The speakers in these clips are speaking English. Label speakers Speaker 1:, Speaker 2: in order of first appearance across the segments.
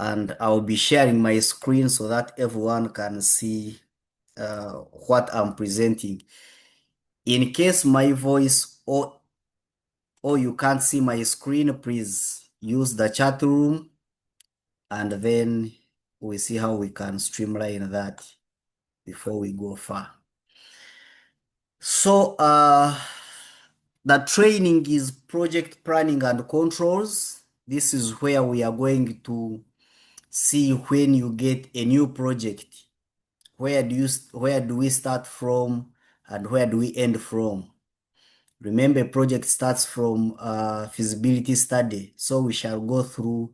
Speaker 1: and I'll be sharing my screen so that everyone can see what I'm presenting. In case my voice or you can't see my screen, please use the chat room and then we see how we can streamline that before we go far. So the training is project planning and controls. This is where we are going to see when you get a new project. Where do we start from and where do we end from? Remember, project starts from feasibility study. So we shall go through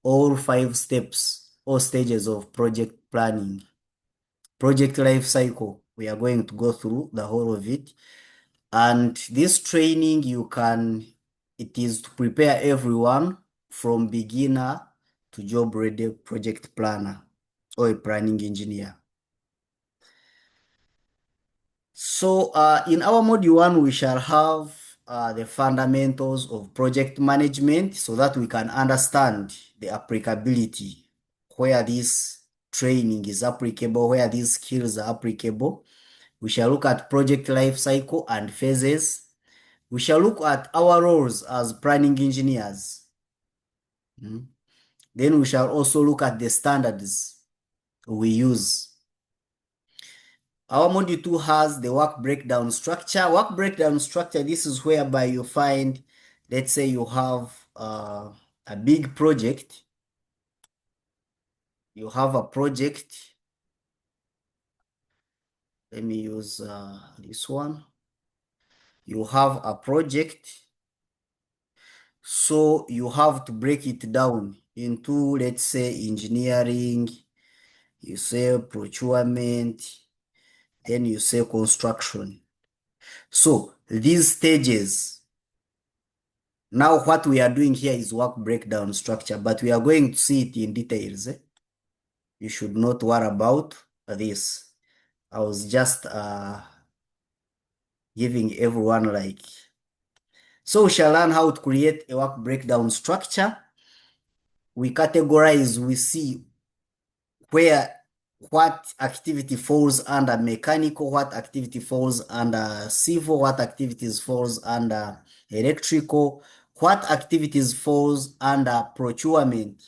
Speaker 1: all 5 steps or stages of project planning. Project life cycle, we are going to go through the whole of it. And this training it is to prepare everyone from beginner to job ready project planner or a planning engineer. So in our module 1, we shall have the fundamentals of project management so that we can understand the applicability, where this training is applicable, where these skills are applicable. We shall look at project life cycle and phases. We shall look at our roles as planning engineers. Then we shall also look at the standards we use. Our module 2 has the work breakdown structure. Work breakdown structure, this is whereby you find, let's say you have a big project. You have a project. Let me use this one. You have a project. So you have to break it down into, let's say, engineering, you say procurement, then you say construction. So these stages, now what we are doing here is work breakdown structure, but we are going to see it in details. You should not worry about this. I was just giving everyone like, so we shall learn how to create a work breakdown structure. We categorize, we see what activity falls under mechanical, what activity falls under civil, what activities falls under electrical, what activities falls under procurement.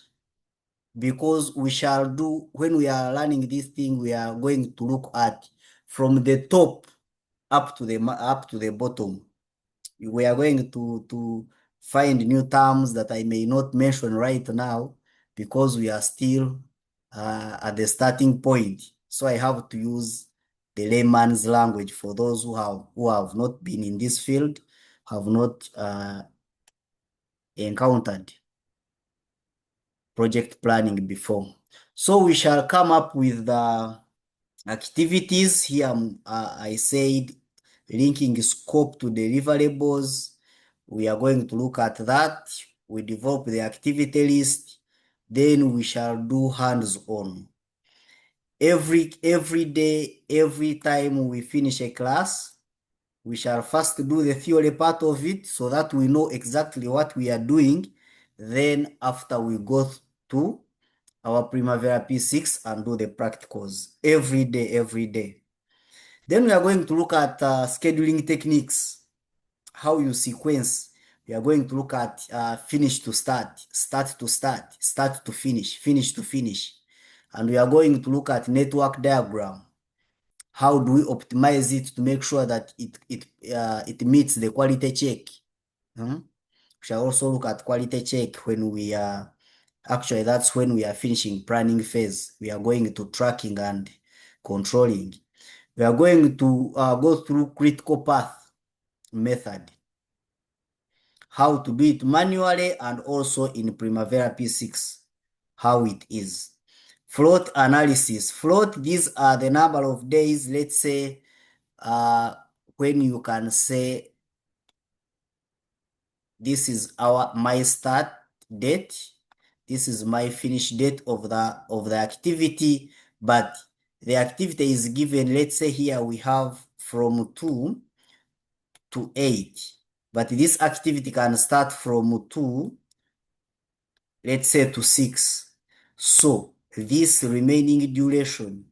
Speaker 1: Because we shall do, when we are learning this thing, we are going to look at from the top up to the bottom. We are going to find new terms that I may not mention right now because we are still at the starting point. So I have to use the layman's language for those who have not been in this field, have not encountered project planning before. So we shall come up with the activities here. I said linking scope to deliverables. We are going to look at that. We develop the activity list. Then we shall do hands-on. Every day, every time we finish a class, we shall first do the theory part of it so that we know exactly what we are doing. Then after we go to our Primavera P6 and do the practicals every day. Then we are going to look at scheduling techniques, how you sequence. We are going to look at finish to start, start to start, start to finish, finish to finish. And we are going to look at network diagram. How do we optimize it to make sure that it meets the quality check? We shall also look at quality check when we are, actually that's when we are finishing planning phase. We are going to tracking and controlling. We are going to go through critical path method, how to do it manually and also in Primavera P6, how it is. Float analysis. Float, these are the number of days, let's say, when you can say, this is my start date, this is my finish date of the activity, but the activity is given, let's say here we have from 2 to 8, but this activity can start from 2, let's say, to 6. So this remaining duration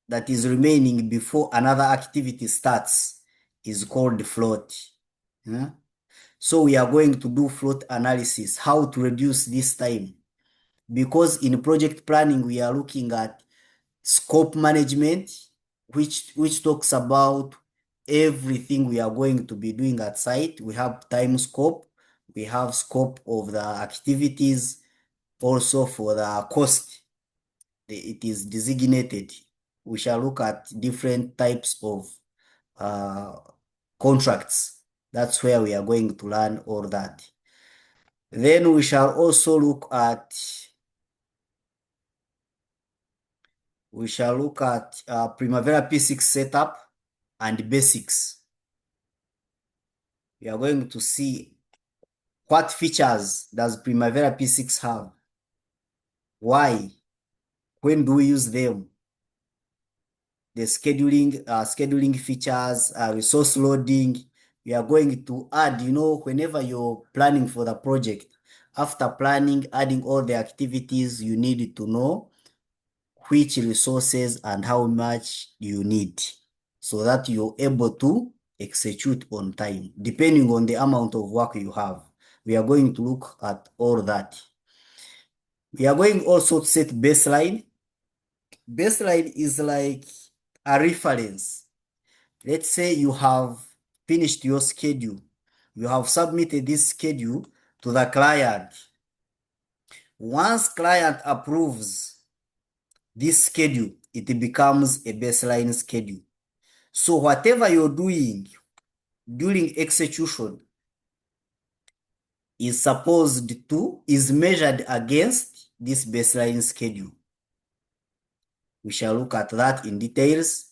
Speaker 1: that is remaining before another activity starts is called float. Yeah? So we are going to do float analysis, how to reduce this time. Because in project planning, we are looking at scope management, which talks about everything we are going to be doing at site. We have time scope, we have scope of the activities, also for the cost, it is designated. We shall look at different types of uh, contracts. That's where we are going to learn all that. Then we shall look at Primavera P6 setup and basics. We are going to see what features does Primavera P6 have? Why? When do we use them? The scheduling features, resource loading. We are going to add, whenever you're planning for the project, after planning, adding all the activities, you need to know which resources and how much you need so that you're able to execute on time, depending on the amount of work you have. We are going to look at all that. We are going also to set baseline. Baseline is like a reference. Let's say you have finished your schedule. You have submitted this schedule to the client. Once client approves this schedule, it becomes a baseline schedule. So whatever you're doing during execution is measured against this baseline schedule. We shall look at that in details.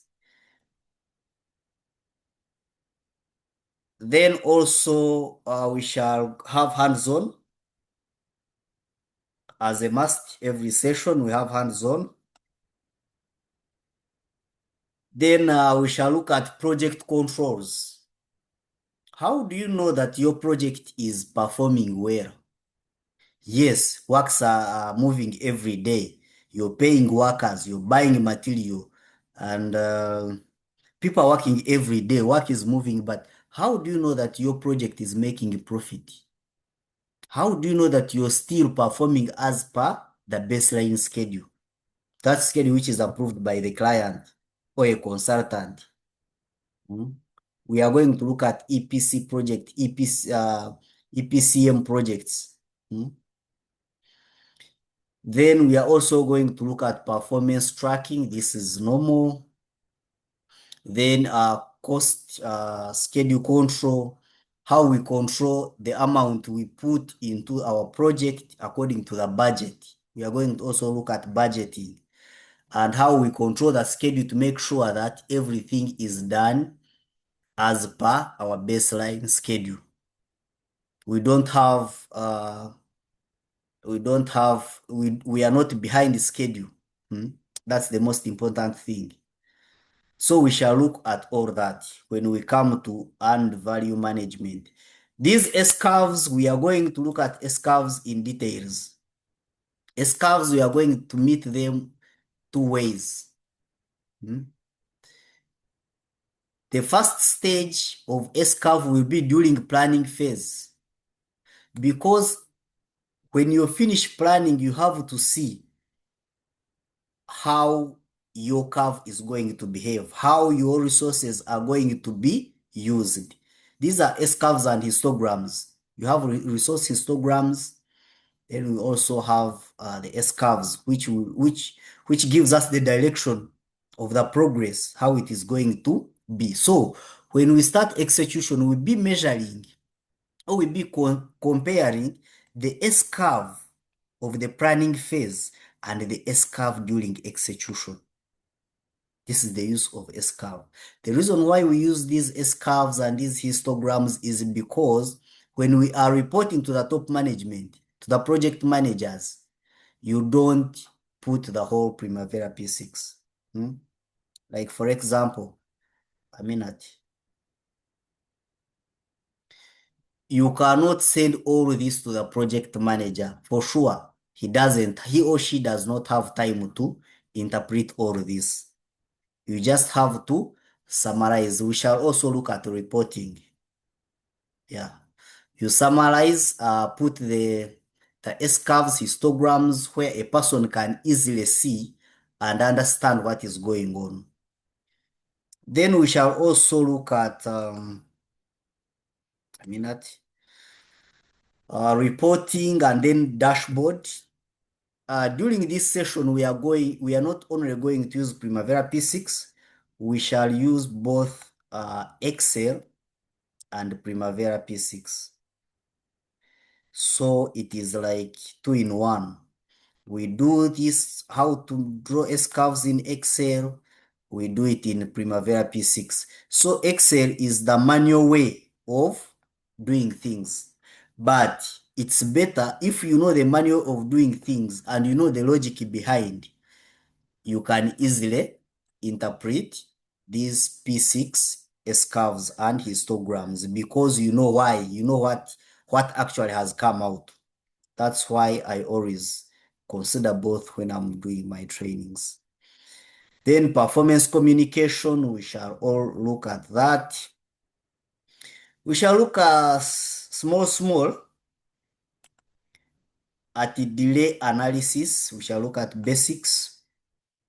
Speaker 1: Then also we shall have hands-on as a must. Every session we have hands-on. Then we shall look at project controls. How do you know that your project is performing well? Yes, works are moving every day. You're paying workers, you're buying material, and people are working every day. Work is moving, but how do you know that your project is making a profit? How do you know that you're still performing as per the baseline schedule? That schedule which is approved by the client or a consultant. Mm. We are going to look at EPC project, EPCM projects. Mm. Then we are also going to look at performance tracking. This is normal. Then cost schedule control, how we control the amount we put into our project according to the budget. We are going to also look at budgeting and how we control the schedule to make sure that everything is done as per our baseline schedule. We don't have we are not behind the schedule. That's the most important thing. So we shall look at all that when we come to earned value management. These S curves, we are going to look at S curves in details. S curves, we are going to meet them two ways. The first stage of S curve will be during planning phase, because when you finish planning, you have to see how your curve is going to behave, how your resources are going to be used. These are S curves and histograms. You have resource histograms. Then we also have the S curves, which gives us the direction of the progress, how it is going to be. So when we start execution, we'll be measuring or we'll be comparing the S curve of the planning phase and the S curve during execution. This is the use of S curve. The reason why we use these S curves and these histograms is because when we are reporting to the top management, to the project managers, you don't put the whole Primavera P6. Like for example, you cannot send all this to the project manager for sure. he or she does not have time to interpret all this. You just have to summarize. We shall also look at reporting. Yeah. You summarize, put the S-curves, histograms, where a person can easily see and understand what is going on. Then we shall also look at a minute, reporting and then dashboard. During this session, we are not only going to use Primavera P6, we shall use both Excel and Primavera P6. So it is like 2 in 1. We do this, how to draw S-curves in Excel. We do it in Primavera P6. So Excel is the manual way of doing things. But it's better if you know the manual of doing things and you know the logic behind. You can easily interpret these P6 S-curves and histograms because you know why, you know what actually has come out. That's why I always consider both when I'm doing my trainings. Then performance communication, we shall all look at that. We shall look at small at the delay analysis. We shall look at basics.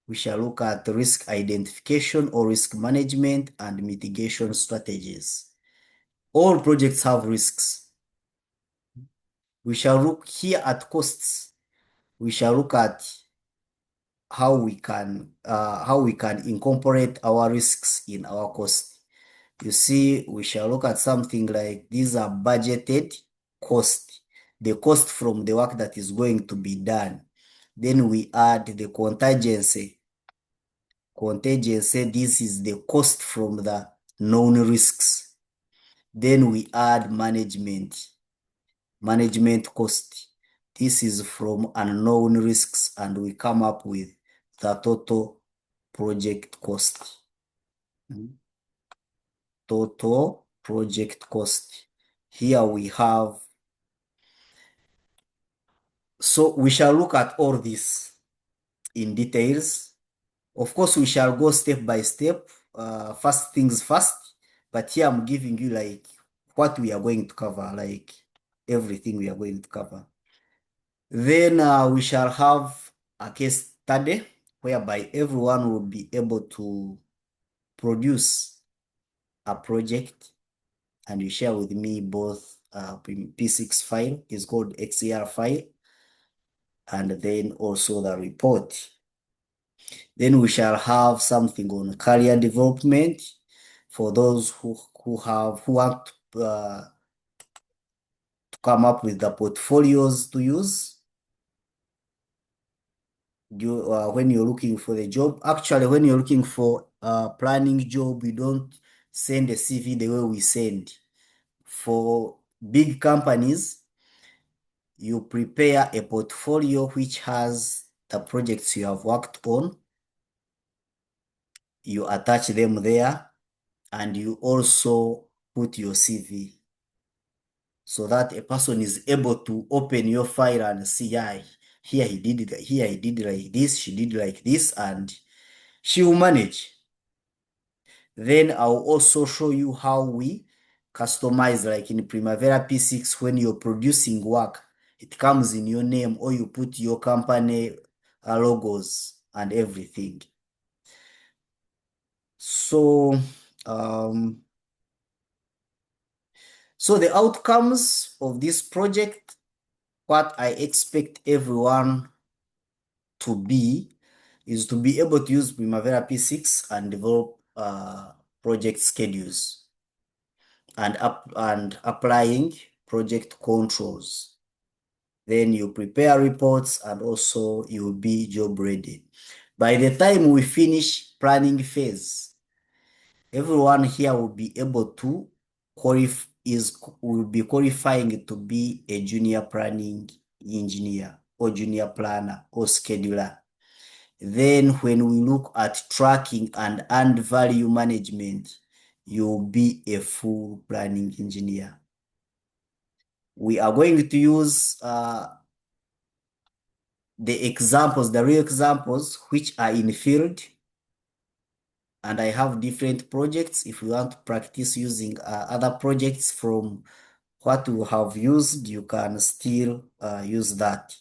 Speaker 1: We shall look at risk identification or risk management and mitigation strategies. All projects have risks. We shall look here at costs. We shall look at how we can incorporate our risks in our cost. You see, we shall look at something like these are budgeted cost, the cost from the work that is going to be done. Then we add the contingency. Contingency, this is the cost from the known risks. Then we add management cost. This is from unknown risks, and we come up with the total project cost. Total project cost. Here we have, so we shall look at all this in details. Of course, we shall go step by step, first things first, but here I'm giving you like what we are going to cover, like everything we are going to cover. Then we shall have a case study whereby everyone will be able to produce a project, and you share with me both P6 file, is called XER file, and then also the report. Then we shall have something on career development for those who want to come up with the portfolios to use when you're looking for the job. Actually, when you're looking for a planning job, we don't send a CV the way we send. For big companies, you prepare a portfolio which has the projects you have worked on. You attach them there, and you also put your CV so that a person is able to open your file and see, yeah, here he did like this, she did like this, and she will manage. Then I'll also show you how we customize, like in Primavera P6, when you're producing work, it comes in your name, or you put your company logos and everything. So, so the outcomes of this project, what I expect everyone to be, is to be able to use Primavera P6 and develop project schedules and applying project controls. Then you prepare reports, and also you'll be job ready. By the time we finish planning phase, everyone here will be able to will be qualifying to be a junior planning engineer or junior planner or scheduler. Then when we look at tracking and earned value management, you'll be a full planning engineer. We are going to use the examples, the real examples, which are in field. And I have different projects. If you want to practice using other projects from what you have used, you can still use that.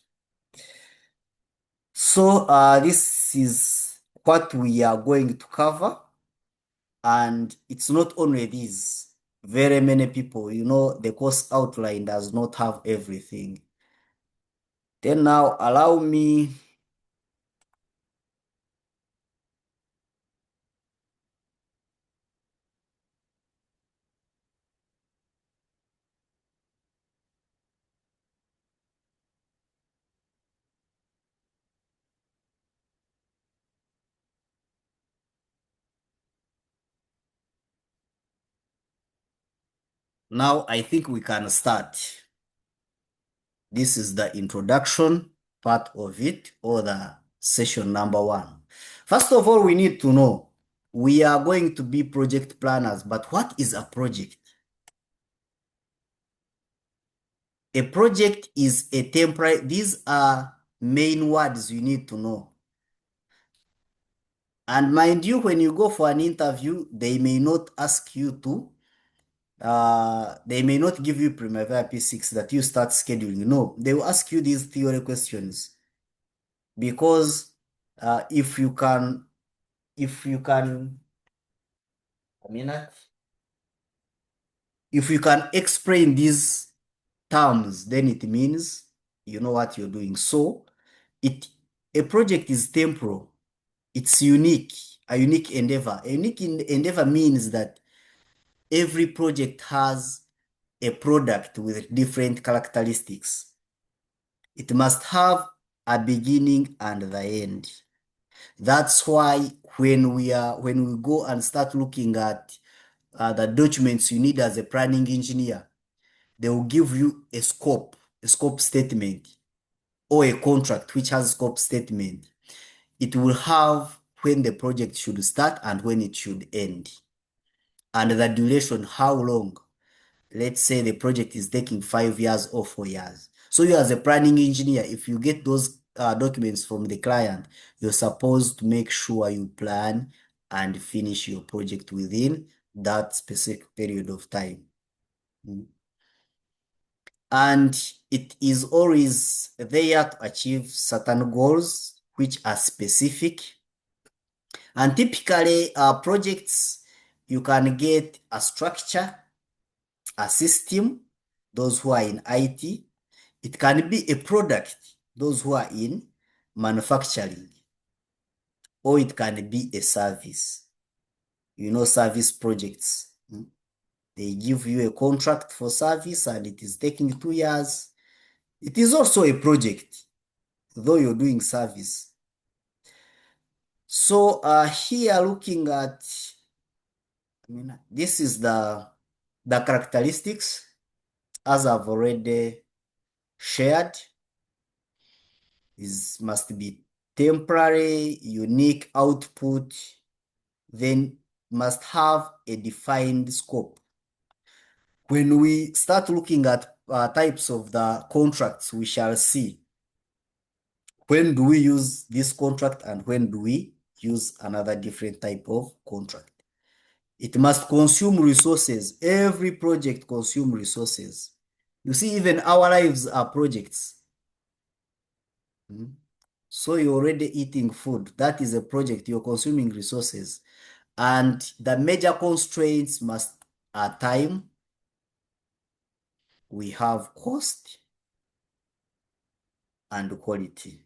Speaker 1: So this is what we are going to cover. And it's not only these. Very many people, the course outline does not have everything. Then now allow me. Now I think we can start. This is the introduction part of it, or the session number 1. First of all, we need to know we are going to be project planners, but what is a project? A project is a temporary, these are main words you need to know. And mind you, when you go for an interview, they may not ask you to, they may not give you Primavera P6 that you start scheduling. No, they will ask you these theory questions. Because if you can, a minute, if you can explain these terms, then it means you know what you're doing. So a project is temporal. It's unique, a unique endeavor. A unique endeavor means that every project has a product with different characteristics. It must have a beginning and the end. That's why when we go and start looking at the documents you need as a planning engineer, they will give you a scope statement, or a contract which has scope statement. It will have when the project should start and when it should end, and the duration, how long. Let's say the project is taking 5 years or 4 years. So you as a planning engineer, if you get those documents from the client, you're supposed to make sure you plan and finish your project within that specific period of time. And it is always there to achieve certain goals which are specific. And typically, projects, you can get a structure, a system, those who are in IT. It can be a product, those who are in manufacturing, or it can be a service. Service projects. They give you a contract for service and it is taking 2 years. It is also a project, though you're doing service. So here looking at, this is the characteristics as I've already shared. This must be temporary, unique output, then must have a defined scope. When we start looking at types of the contracts, we shall see when do we use this contract and when do we use another different type of contract. It must consume resources. Every project consumes resources. You see, even our lives are projects. So you're already eating food. That is a project. You're consuming resources. And the major constraints are time. We have cost and quality.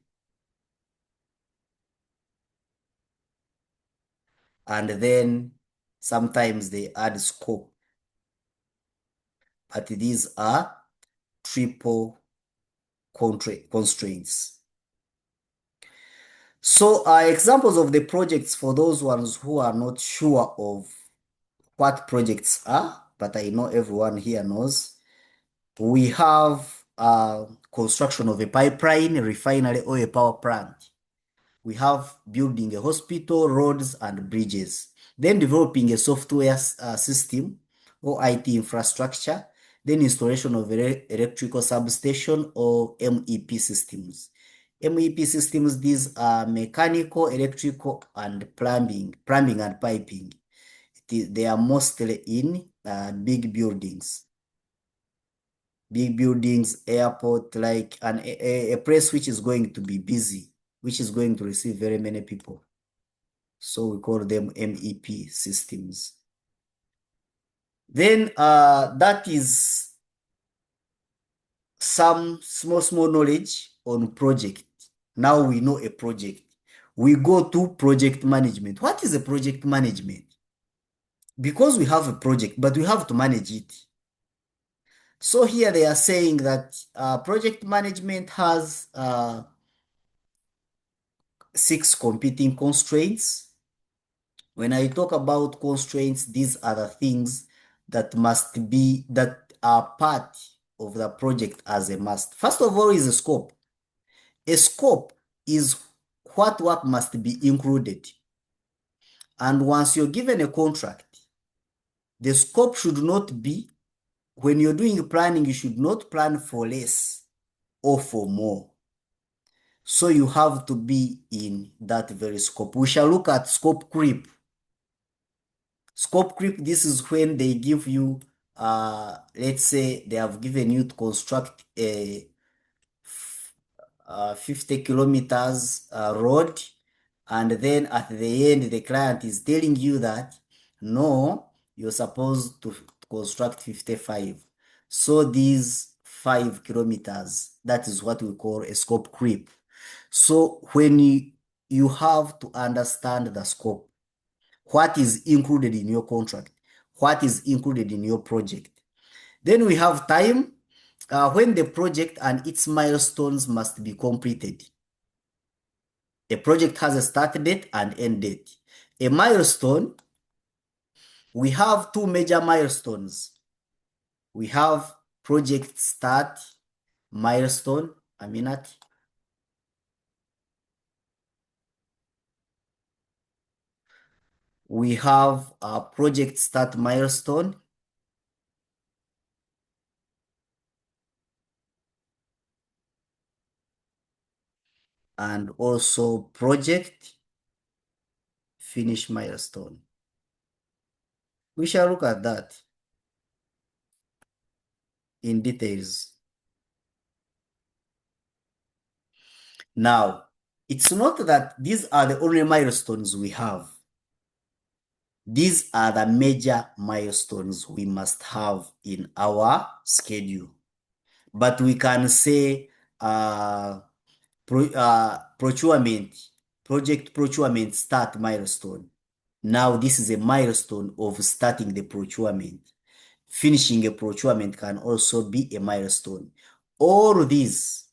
Speaker 1: And then sometimes they add scope. But these are triple constraints. So examples of the projects for those ones who are not sure of what projects are, but I know everyone here knows. We have construction of a pipeline, a refinery, or a power plant. We have building a hospital, roads, and bridges. Then developing a software system or IT infrastructure. Then installation of electrical substation or MEP systems. MEP systems, these are mechanical, electrical, and plumbing and piping. They are mostly in big buildings. Big buildings, airport, like a place which is going to be busy, which is going to receive very many people. So we call them MEP systems. Then that is some small knowledge on project. Now we know a project. We go to project management. What is a project management? Because we have a project, but we have to manage it. So here they are saying that project management has 6 competing constraints. When I talk about constraints, these are the things that are part of the project as a must. First of all is a scope. A scope is what work must be included. And once you're given a contract, the scope should not be, when you're doing planning, you should not plan for less or for more. So you have to be in that very scope. We shall look at scope creep. Scope creep, this is when they give you, let's say they have given you to construct a 50 kilometers road, and then at the end the client is telling you that no, you're supposed to construct 55. So these 5 kilometers, that is what we call a scope creep. So when you have to understand the scope, what is included in your contract, what is included in your project. Then we have time, when the project and its milestones must be completed. A project has a start date and end date. A milestone, we have 2 major milestones. We have project start milestone, a minute. We have a project start milestone. And also project finish milestone. We shall look at that in details. Now, it's not that these are the only milestones we have. These are the major milestones we must have in our schedule. But we can say project procurement start milestone. Now this is a milestone of starting the procurement. Finishing a procurement can also be a milestone. All these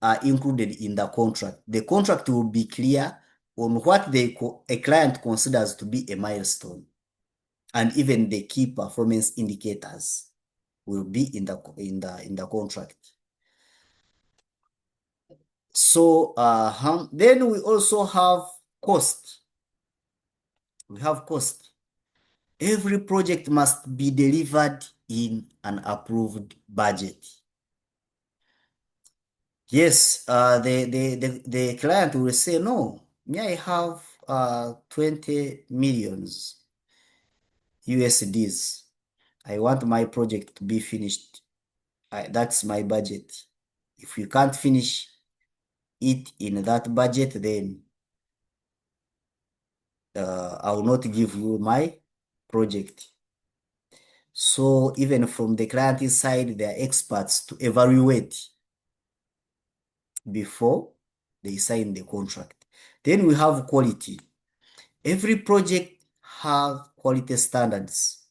Speaker 1: are included in the contract. The contract will be clear on what a client considers to be a milestone. And even the key performance indicators will be in the contract. So then we also have cost. We have cost. Every project must be delivered in an approved budget. Yes, the client will say, no, may I have 20 millions USDs. I want my project to be finished. That's my budget. If you can't finish it in that budget, then I will not give you my project. So even from the client side, they are experts to evaluate before they sign the contract. Then we have quality. Every project has quality standards.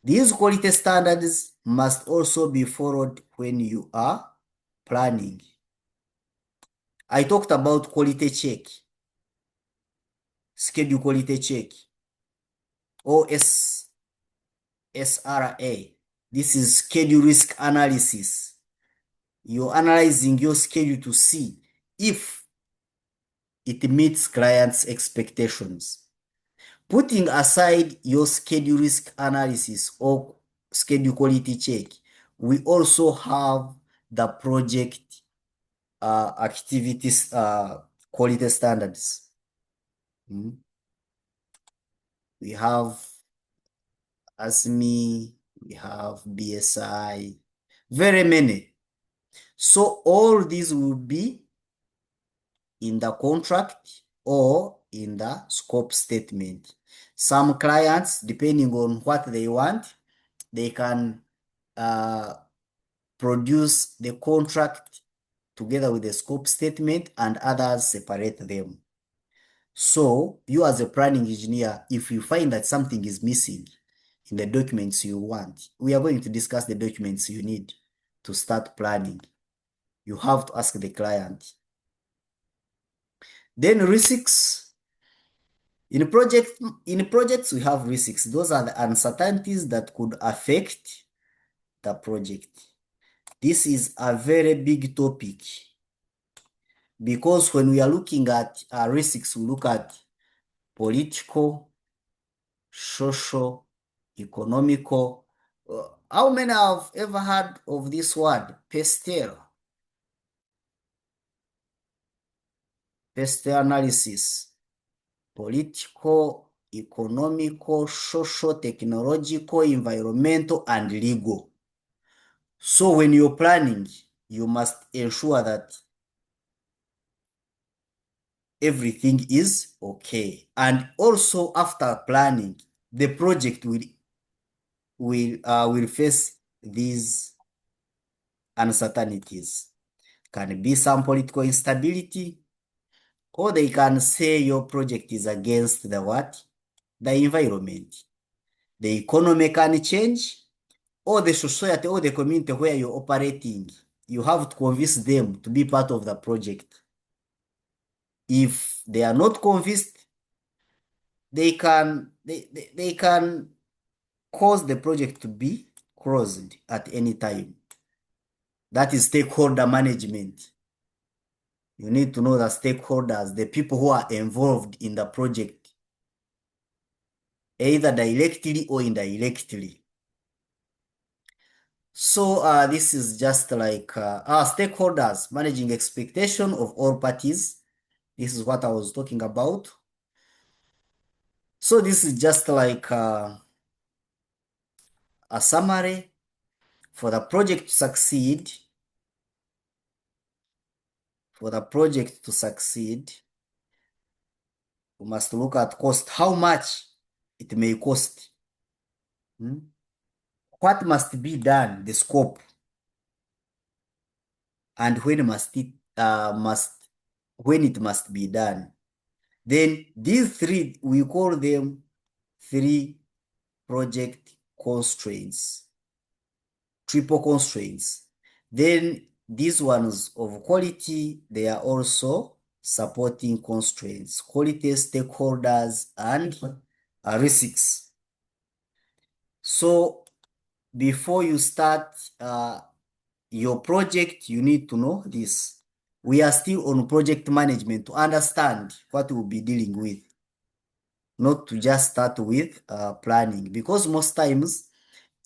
Speaker 1: These quality standards must also be followed when you are planning. I talked about quality check, schedule quality check, SRA. This is schedule risk analysis. You're analyzing your schedule to see if it meets clients' expectations. Putting aside your schedule risk analysis or schedule quality check, we also have the project activities quality standards. We have ASME, we have BSI, very many. So all these will be in the contract or in the scope statement. Some clients, depending on what they want, they can produce the contract together with the scope statement, and others separate them. So you as a planning engineer, if you find that something is missing in the documents you want, we are going to discuss the documents you need to start planning. You have to ask the client. Then risks. In projects, we have risks. Those are the uncertainties that could affect the project. This is a very big topic because when we are looking at risks, we look at political, social, economical. How many have ever heard of this word, PESTEL? PESTEL analysis. Political, economical, social, technological, environmental, and legal. So when you're planning, you must ensure that everything is okay. And also after planning, the project will face these uncertainties. Can be some political instability, or they can say your project is against the what? The environment. The economy can change, or the society or the community where you're operating. You have to convince them to be part of the project. If they are not convinced, they can cause the project to be closed at any time. That is stakeholder management. You need to know the stakeholders, the people who are involved in the project, either directly or indirectly. So this is just like our stakeholders managing expectation of all parties. This is what I was talking about. So this is just like a summary for the project to succeed. For the project to succeed, we must look at cost, how much it may cost. What must be done, the scope, and when when it must be done. Then these three, we call them three project constraints, triple constraints. Then these ones of quality, they are also supporting constraints, quality, stakeholders, and risks. So before you start your project, you need to know this. We are still on project management to understand what we'll be dealing with, not to just start with planning, because most times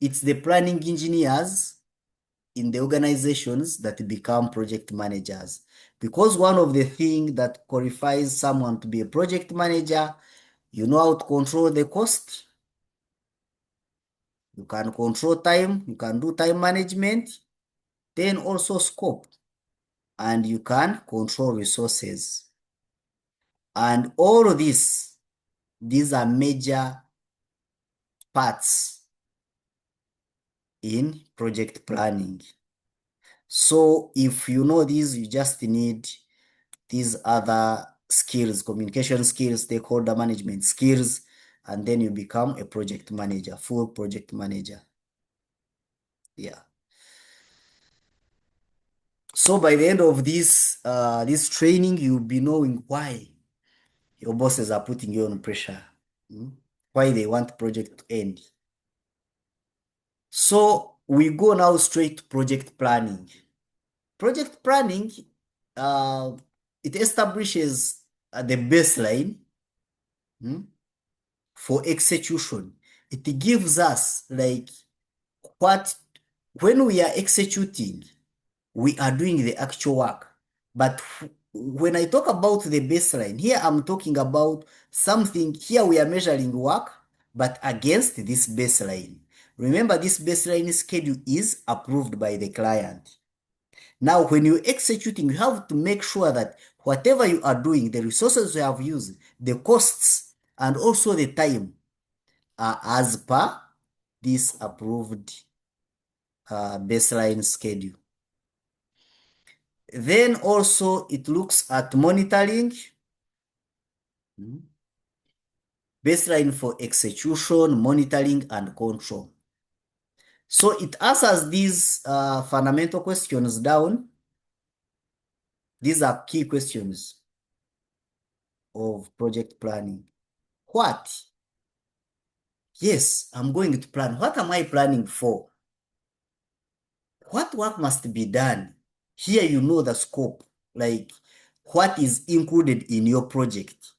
Speaker 1: it's the planning engineers in the organizations that become project managers. Because one of the things that qualifies someone to be a project manager, you know how to control the cost. You can control time, you can do time management, then also scope, and you can control resources. And all of these are major parts in project planning. So if you know these, you just need these other skills, communication skills, stakeholder management skills, and then you become a project manager, full project manager. Yeah. So by the end of this training, you'll be knowing why your bosses are putting you on pressure, why they want project to end. So we go now straight to project planning. Project planning, it establishes the baseline for execution. It gives us like when we are executing, we are doing the actual work. But when I talk about the baseline, here I'm talking about something, here we are measuring work, but against this baseline. Remember, this baseline schedule is approved by the client. Now, when you're executing, you have to make sure that whatever you are doing, the resources you have used, the costs, and also the time are as per this approved baseline schedule. Then also it looks at monitoring, baseline for execution, monitoring, and control. So it answers these fundamental questions down. These are key questions of project planning. What? Yes, I'm going to plan. What am I planning for? What work must be done? Here you know the scope, like what is included in your project.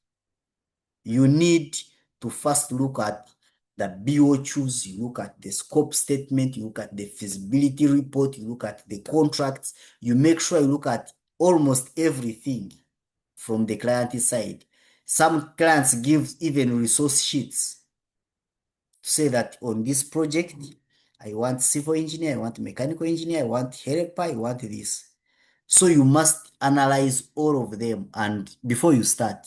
Speaker 1: You need to first look at the BOQs, you look at the scope statement, you look at the feasibility report, you look at the contracts, you make sure you look at almost everything from the client side. Some clients give even resource sheets to say that on this project, I want civil engineer, I want mechanical engineer, I want helper, I want this. So you must analyze all of them and before you start.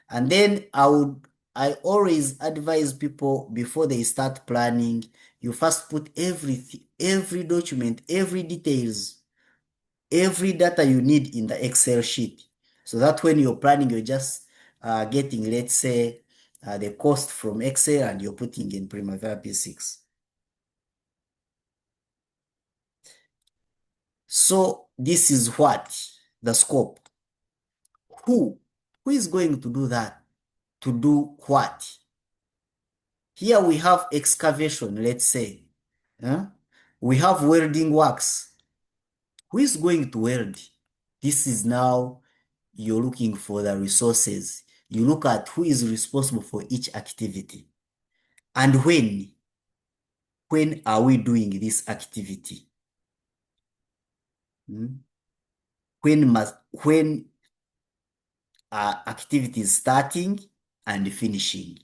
Speaker 1: And then I always advise people before they start planning, you first put everything, every document, every details, every data you need in the Excel sheet. So that when you're planning, you're just getting, let's say, the cost from Excel and you're putting in Primavera P6. So this is what? The scope. Who? Who is going to do that? To do what? Here we have excavation, let's say. We have welding works. Who is going to weld? This is now you're looking for the resources. You look at who is responsible for each activity. And when? When are we doing this activity? When activities starting and finishing?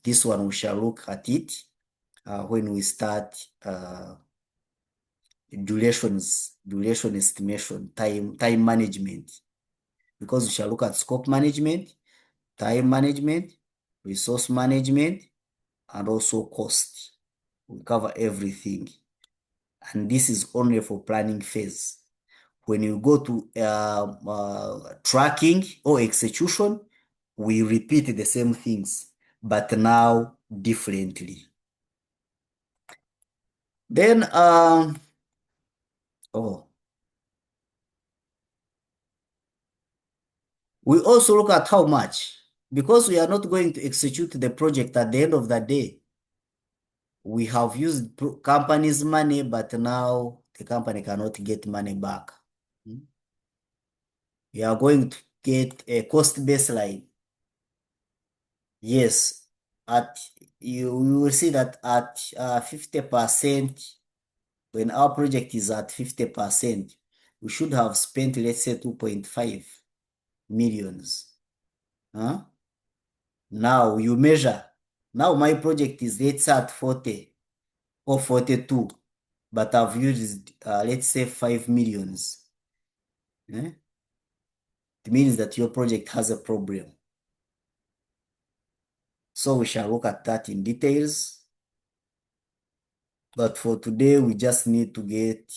Speaker 1: This one we shall look at it when we start duration estimation, time management, because we shall look at scope management, time management, resource management, and also cost. We cover everything. And this is only for planning phase. When you go to tracking or execution, we repeat the same things, but now differently. Then, we also look at how much, because we are not going to execute the project at the end of the day. We have used company's money, but now the company cannot get money back. We are going to get a cost baseline. Yes, you will see that at 50%, when our project is at 50%, we should have spent, let's say, 2.5 millions. Now you measure. Now my project is, let's say, at 40 or 42, but I've used, let's say, 5 millions. It means that your project has a problem. So we shall look at that in details. But for today, we just need to get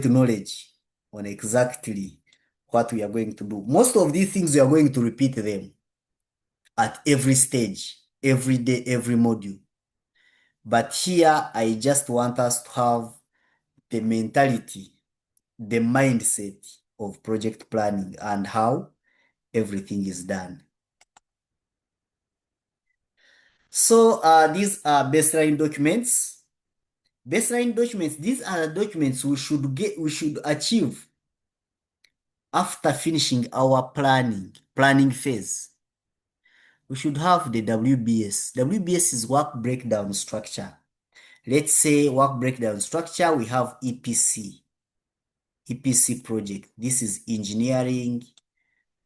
Speaker 1: knowledge on exactly what we are going to do. Most of these things, we are going to repeat them at every stage, every day, every module. But here, I just want us to have the mentality, the mindset of project planning and how everything is done. So these are baseline documents. Baseline documents, these are the documents we should achieve after finishing our planning phase. We should have the WBS. WBS is work breakdown structure. Let's say work breakdown structure, we have EPC. EPC project. This is engineering,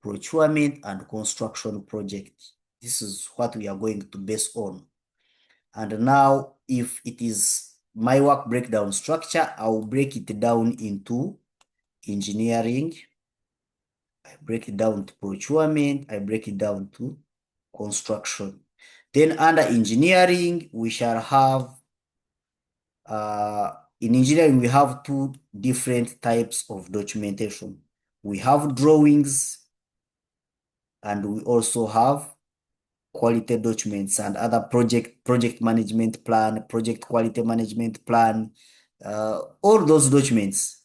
Speaker 1: procurement, and construction project. This is what we are going to base on. And now, if it is my work breakdown structure, I will break it down into engineering, I break it down to procurement, I break it down to construction. Then under engineering, we shall have, in engineering, we have two different types of documentation. We have drawings, and we also have quality documents and other project management plan, project quality management plan, all those documents,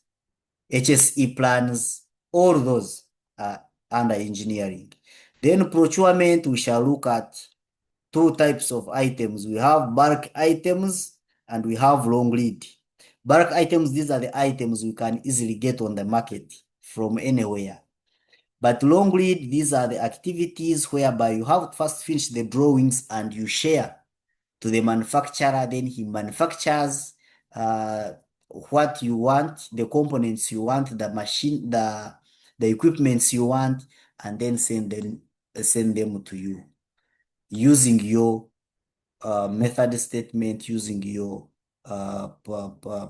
Speaker 1: HSE plans, all those are under engineering. Then procurement, we shall look at two types of items. We have bulk items and we have long lead. Bulk items, these are the items we can easily get on the market from anywhere. But long lead, these are the activities whereby you have to first finish the drawings and you share to the manufacturer, then he manufactures what you want, the components you want, the machine, the equipments you want, and then send them to you using your method statement, using your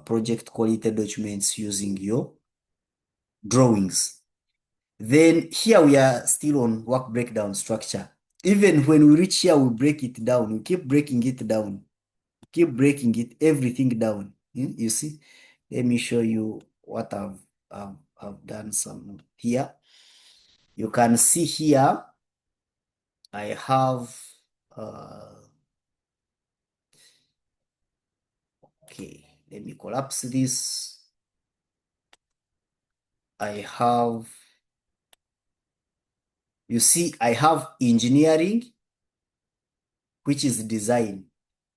Speaker 1: project quality documents, using your drawings. Then here we are still on work breakdown structure. Even when we reach here, we break it down. We keep breaking it down. Keep breaking it, everything down. You see? Let me show you what I've done some here. You can see here, I have, okay, let me collapse this. I have, you see, I have engineering, which is design.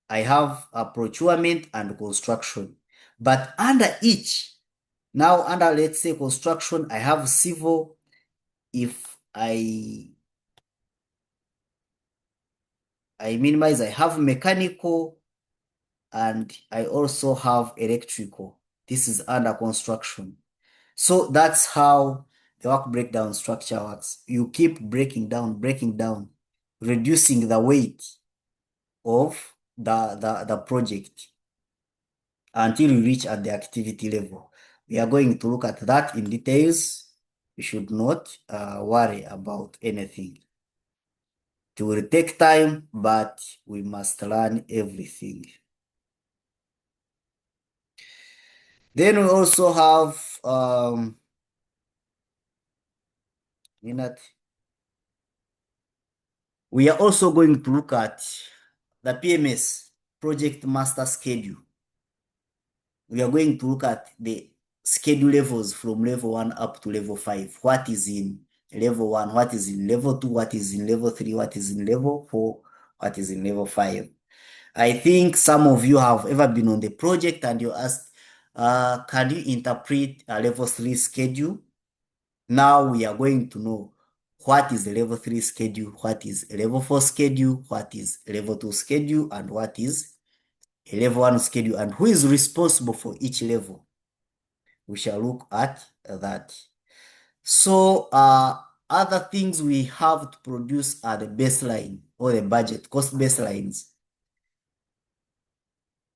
Speaker 1: I have a procurement and construction. But under each, now under, let's say, construction, I have civil. If I minimize, I have mechanical, and I also have electrical. This is under construction. So that's how the work breakdown structure works. You keep breaking down, reducing the weight of the project until you reach at the activity level. We are going to look at that in details. You should not worry about anything. It will take time, but we must learn everything. Then we also have we are also going to look at the PMS, Project Master Schedule. We are going to look at the schedule levels from level 1 up to level 5. What is in level 1, what is in level 2, what is in level 3, what is in level 4, what is in level 5. I think some of you have ever been on the project and you asked, can you interpret a level 3 schedule? Now we are going to know what is the level 3 schedule, what is a level 4 schedule, what is a level 2 schedule, and what is a level 1 schedule, and who is responsible for each level. We shall look at that. So other things we have to produce are the baseline or the budget, cost baselines.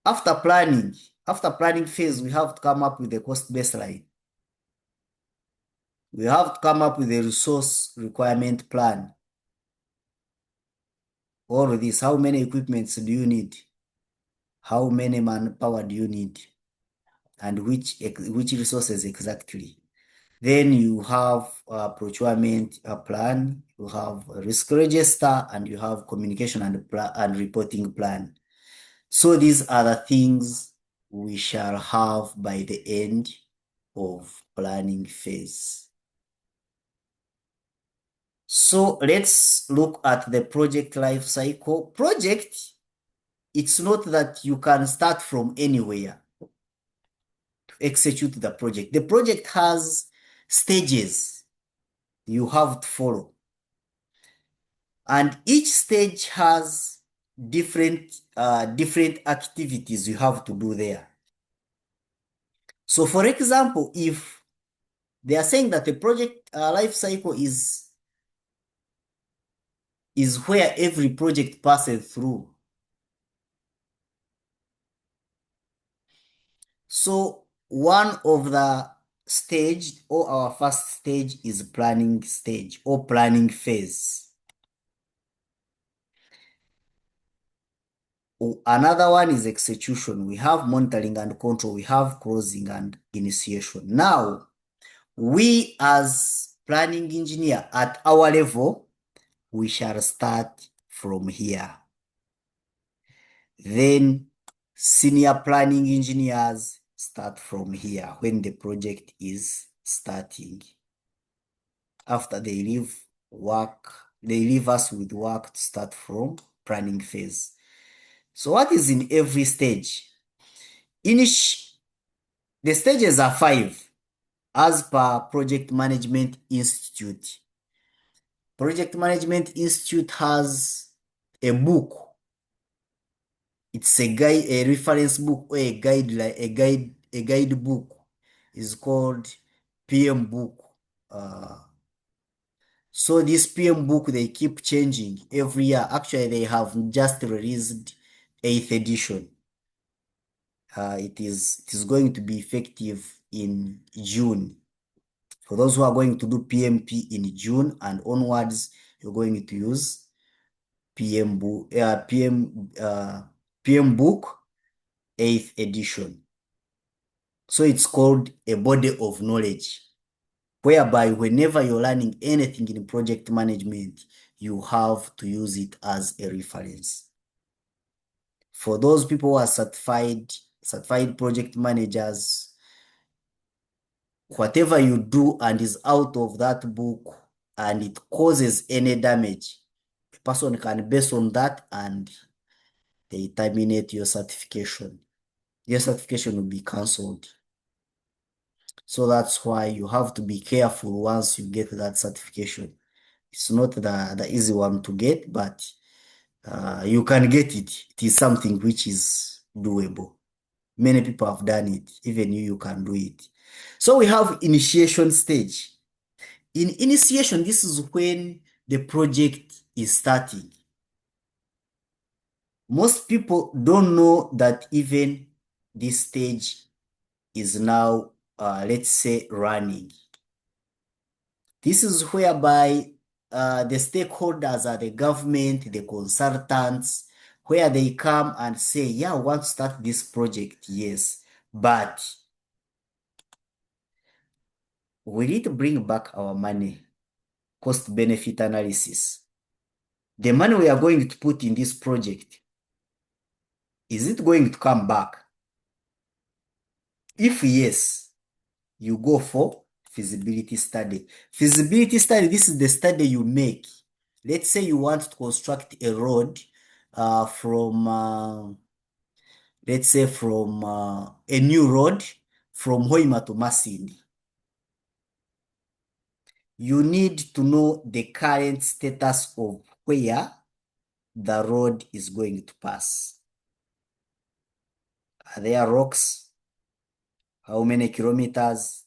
Speaker 1: After planning phase, we have to come up with the cost baseline. We have to come up with a resource requirement plan. All of this, how many equipments do you need? How many manpower do you need? And which resources exactly? Then you have a procurement plan, you have a risk register, and you have communication and reporting plan. So these are the things we shall have by the end of planning phase. So let's look at the project life cycle. Project, it's not that you can start from anywhere to execute the project. The project has stages you have to follow. And each stage has different activities you have to do there. So for example, if They are saying that the project life cycle is where every project passes through. So one of the stage or our first stage is planning stage or planning phase. Another one is execution. We have monitoring and control. We have closing and initiation. Now, we as planning engineer at our level, we shall start from here. Then senior planning engineers start from here when the project is starting. After they leave work, they leave us with work to start from planning phase. So what is in every stage? The stages are 5 as per Project Management Institute. Project Management Institute has a book. It's a guide, a reference book or a guide book. Is called PM book. So this PM book, they keep changing every year. Actually, they have just released 8th edition. It is going to be effective in June. For those who are going to do PMP in June and onwards, you're going to use PM book, PM book 8th edition. So it's called a body of knowledge, whereby whenever you're learning anything in project management, you have to use it as a reference. For those people who are certified project managers, whatever you do and is out of that book and it causes any damage, a person can base on that and they terminate your certification. Your certification will be cancelled. So that's why you have to be careful once you get that certification. It's not the easy one to get, but you can get it. It is something which is doable. Many people have done it. Even you can do it. So we have initiation stage. In initiation, this is when the project is starting. Most people don't know that even this stage is now, let's say, running. This is whereby the stakeholders are the government, the consultants, where they come and say, yeah, we want to start this project, yes, but we need to bring back our money, cost-benefit analysis. The money we are going to put in this project, is it going to come back? If yes, you go for feasibility study. Feasibility study, this is the study you make. Let's say you want to construct a road let's say from a new road from Hoima to Masindi. You need to know the current status of where the road is going to pass. Are there rocks? How many kilometers?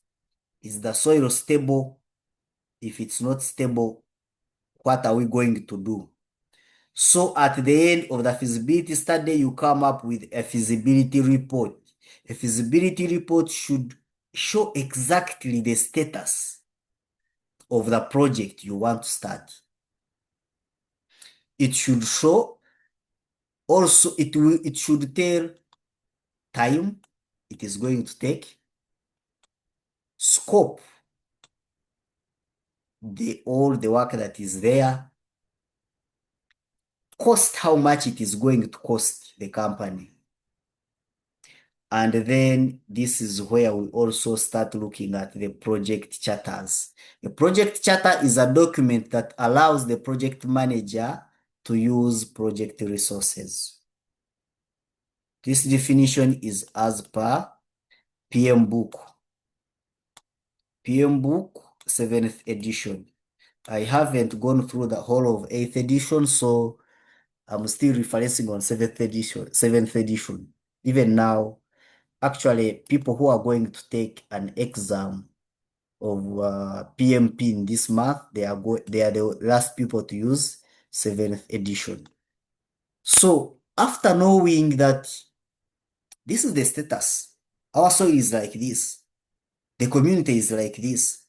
Speaker 1: Is the soil stable? If it's not stable, what are we going to do? So at the end of the feasibility study, you come up with a feasibility report. A feasibility report should show exactly the status of the project you want to start. It should show also, it should tell time it is going to take, scope, all the work that is there, cost, how much it is going to cost the company. And then this is where we also start looking at the project charters. A project charter is a document that allows the project manager to use project resources. This definition is as per PM book. PM book 7th edition. I haven't gone through the whole of 8th edition, so I'm still referencing on 7th edition, 7th edition. Even now, actually, people who are going to take an exam PMP in this month. They are the last people to use 7th edition. So after knowing that this is the status, our soil is like this, the community is like this,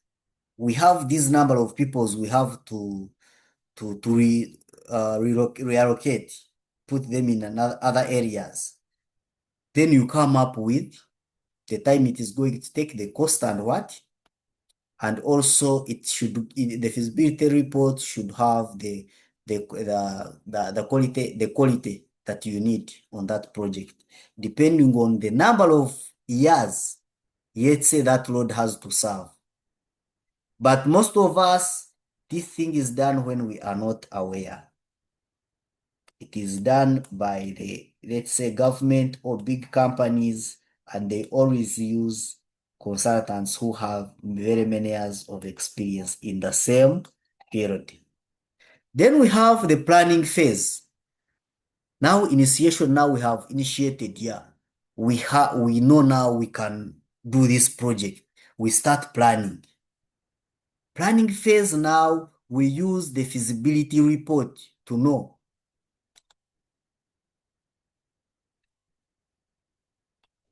Speaker 1: we have this number of peoples we have to reallocate, put them in other areas. Then you come up with the time it is going to take, the cost and what, and also the feasibility report should have the quality that you need on that project, depending on the number of years, let's say, that road has to serve. But most of us, this thing is done when we are not aware. It is done by the, let's say, government or big companies, and they always use consultants who have very many years of experience in the same field. Then we have the planning phase. Now initiation, now we have initiated, yeah. We know now we can do this project. We start planning. Planning phase, now we use the feasibility report to know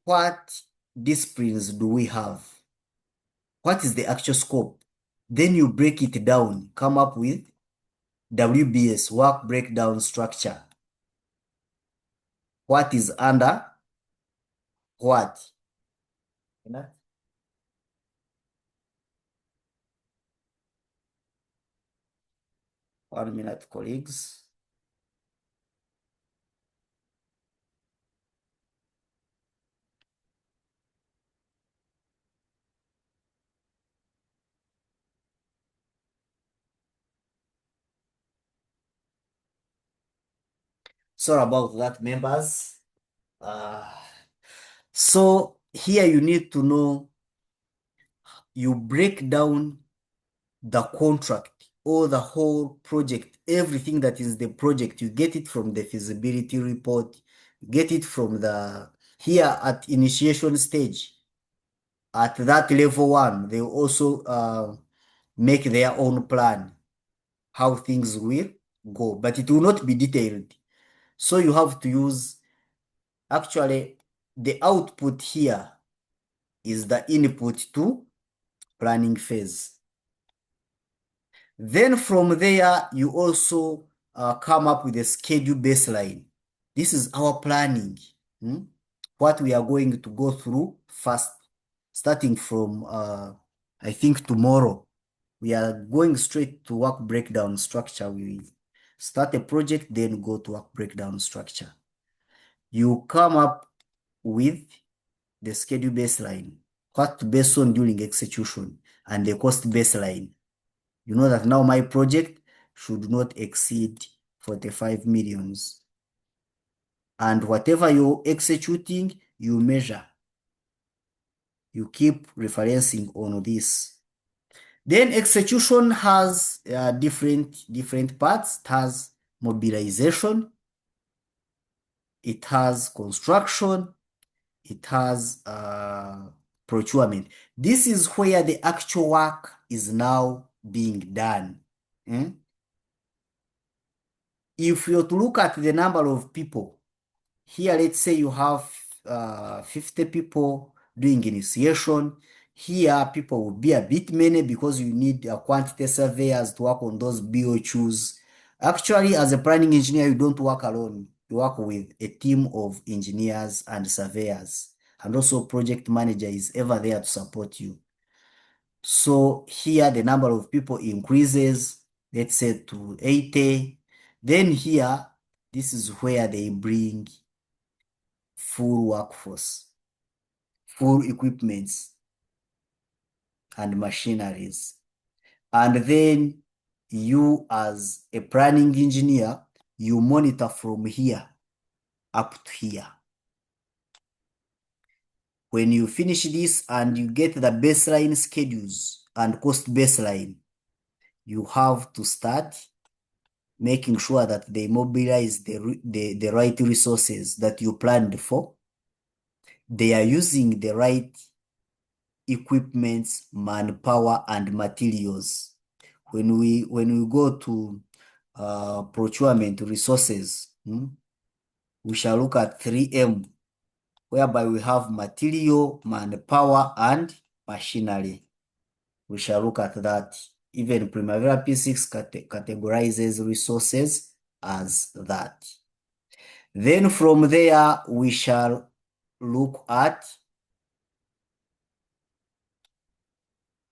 Speaker 1: what disciplines do we have? What is the actual scope? Then you break it down, come up with WBS, work breakdown structure. What is under what? 1 minute, colleagues. Sorry about that, members. So here you need to know, you break down the contract or the whole project, everything that is the project. You get it from the feasibility report, get it from here at initiation stage. At that level 1, they also make their own plan, how things will go, but it will not be detailed. So you have to use, actually, the output here is the input to planning phase. Then from there, you also come up with a schedule baseline. This is our planning, what we are going to go through first, starting from, I think, tomorrow. We are going straight to work breakdown structure. We start a project, then go to work breakdown structure. You come up with the schedule baseline, what to base on during execution, and the cost baseline. You know that now my project should not exceed 45 millions. And whatever you're executing, you measure. You keep referencing on this. Then execution has different parts. It has mobilization, it has construction, it has procurement. This is where the actual work is now being done. If you're to look at the number of people, here, let's say you have 50 people doing initiation. Here, people will be a bit many because you need quantity surveyors to work on those BOQs. Actually, as a planning engineer, you don't work alone. You work with a team of engineers and surveyors. And also project manager is ever there to support you. So here, the number of people increases, let's say to 80. Then here, this is where they bring full workforce, full equipments and machineries. And then you, as a planning engineer, you monitor from here up to here. When you finish this and you get the baseline schedules and cost baseline, you have to start making sure that they mobilize the right resources that you planned for. They are using the right equipments, manpower, and materials. When we go to procurement resources, we shall look at 3M, whereby we have material, manpower, and machinery. We shall look at that. Even Primavera P6 categorizes resources as that. Then from there, we shall look at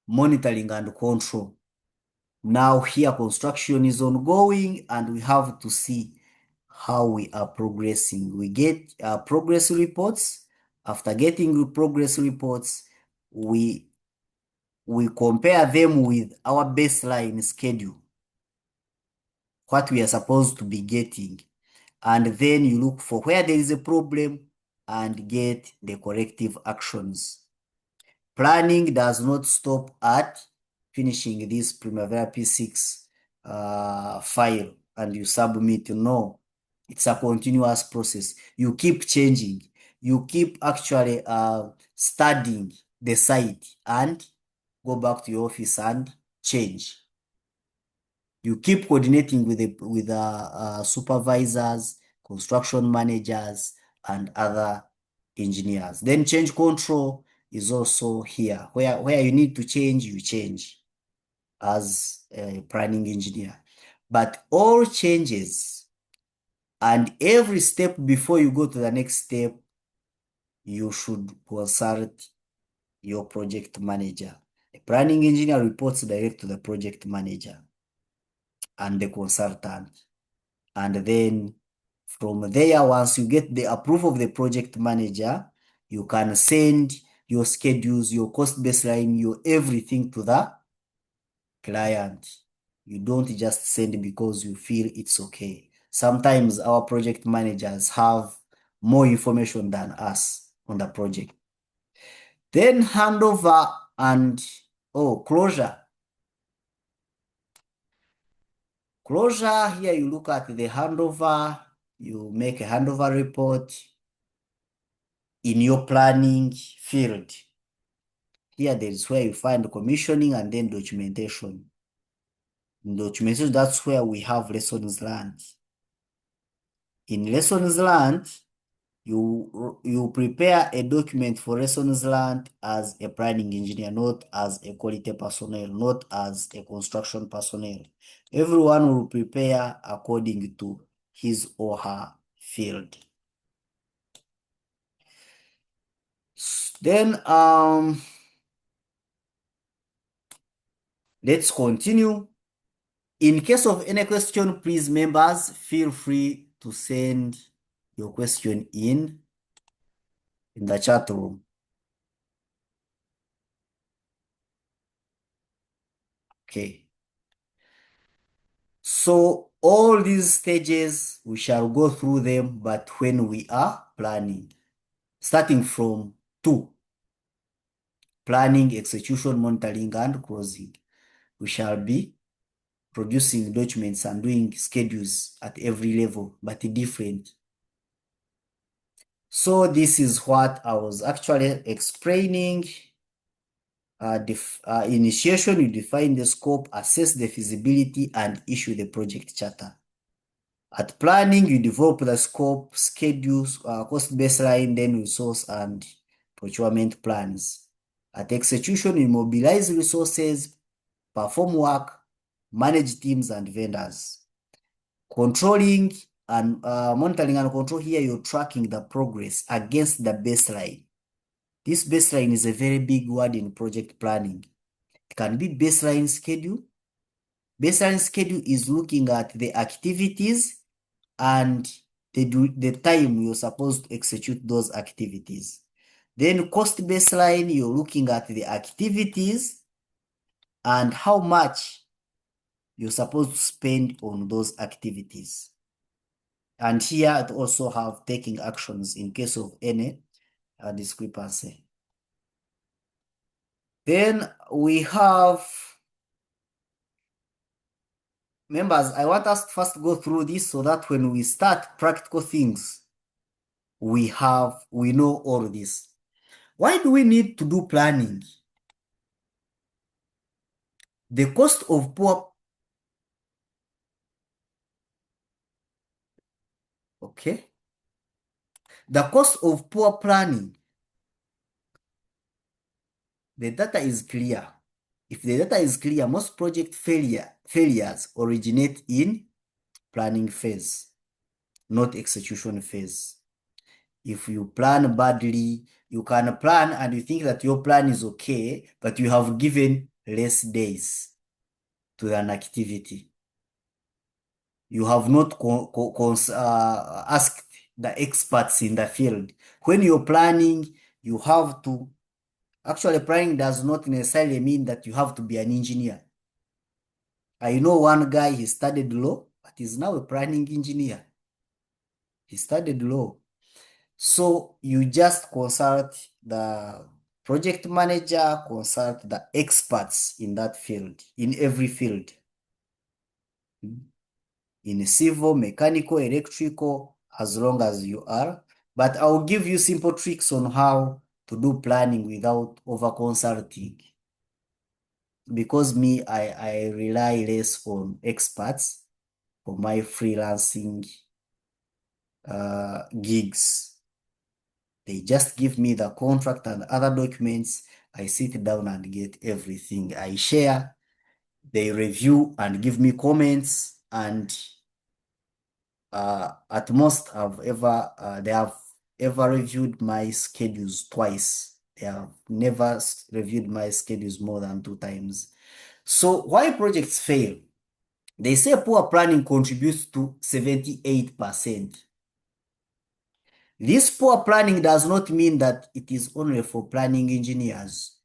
Speaker 1: monitoring and control. Now here construction is ongoing and we have to see how we are progressing. We get progress reports. After getting progress reports, we compare them with our baseline schedule, what we are supposed to be getting. And then you look for where there is a problem and get the corrective actions. Planning does not stop at finishing this Primavera P6 file and you submit. No, it's a continuous process. You keep changing. You keep actually studying the site and go back to your office and change. You keep coordinating with the supervisors, construction managers, and other engineers. Then change control is also here. Where you need to change, you change as a planning engineer. But all changes and every step before you go to the next step, you should consult your project manager. A planning engineer reports direct to the project manager and the consultant. And then from there, once you get the approval of the project manager, you can send your schedules, your cost baseline, your everything to the client. You don't just send because you feel it's okay. Sometimes our project managers have more information than us on the project. Then handover and closure. Closure, here you look at the handover, you make a handover report in your planning field. Here there is where you find commissioning and then documentation. In documentation, that's where we have lessons learned. In lessons learned, you prepare a document for lessons learned as a planning engineer, not as a quality personnel, not as a construction personnel. Everyone will prepare according to his or her field. Then let's continue. In case of any question, please members, feel free to send your question in the chat room. Okay. So all these stages, we shall go through them, but when we are planning, starting from 2, planning, execution, monitoring, and closing, we shall be producing documents and doing schedules at every level, but different. So this is what I was actually explaining. Initiation, you define the scope, assess the feasibility, and issue the project charter. At planning, you develop the scope, schedules, cost baseline, then resource and procurement plans. At execution, you mobilize resources, perform work, manage teams and vendors. Controlling and monitoring and control, here you're tracking the progress against the baseline. This baseline is a very big word in project planning. It can be baseline schedule. Baseline schedule is looking at the activities and the time you're supposed to execute those activities. Then cost baseline, you're looking at the activities and how much you're supposed to spend on those activities. And here it also have taking actions in case of any discrepancy. Then we have, members, I want us to first go through this so that when we start practical things, we know all this. Why do we need to do planning? The cost of poor, okay, the cost of poor planning, the data is clear. If the data is clear, most project failures originate in planning phase, not execution phase. If you plan badly, you can plan and you think that your plan is okay, but you have given less days to an activity. You have not asked the experts in the field. When you're planning, you have to, actually planning does not necessarily mean that you have to be an engineer. I know one guy, he studied law, but he's now a planning engineer. He studied law. So you just consult the project manager, consult the experts in that field, in every field. In civil, mechanical, electrical, as long as you are. But I'll give you simple tricks on how to do planning without over consulting. Because me, I rely less on experts for my freelancing gigs. They just give me the contract and other documents. I sit down and get everything. I share, they review and give me comments, and at most they have ever reviewed my schedules twice. They have never reviewed my schedules more than 2 times. So why projects fail? They say poor planning contributes to 78%. This poor planning does not mean that it is only for planning engineers.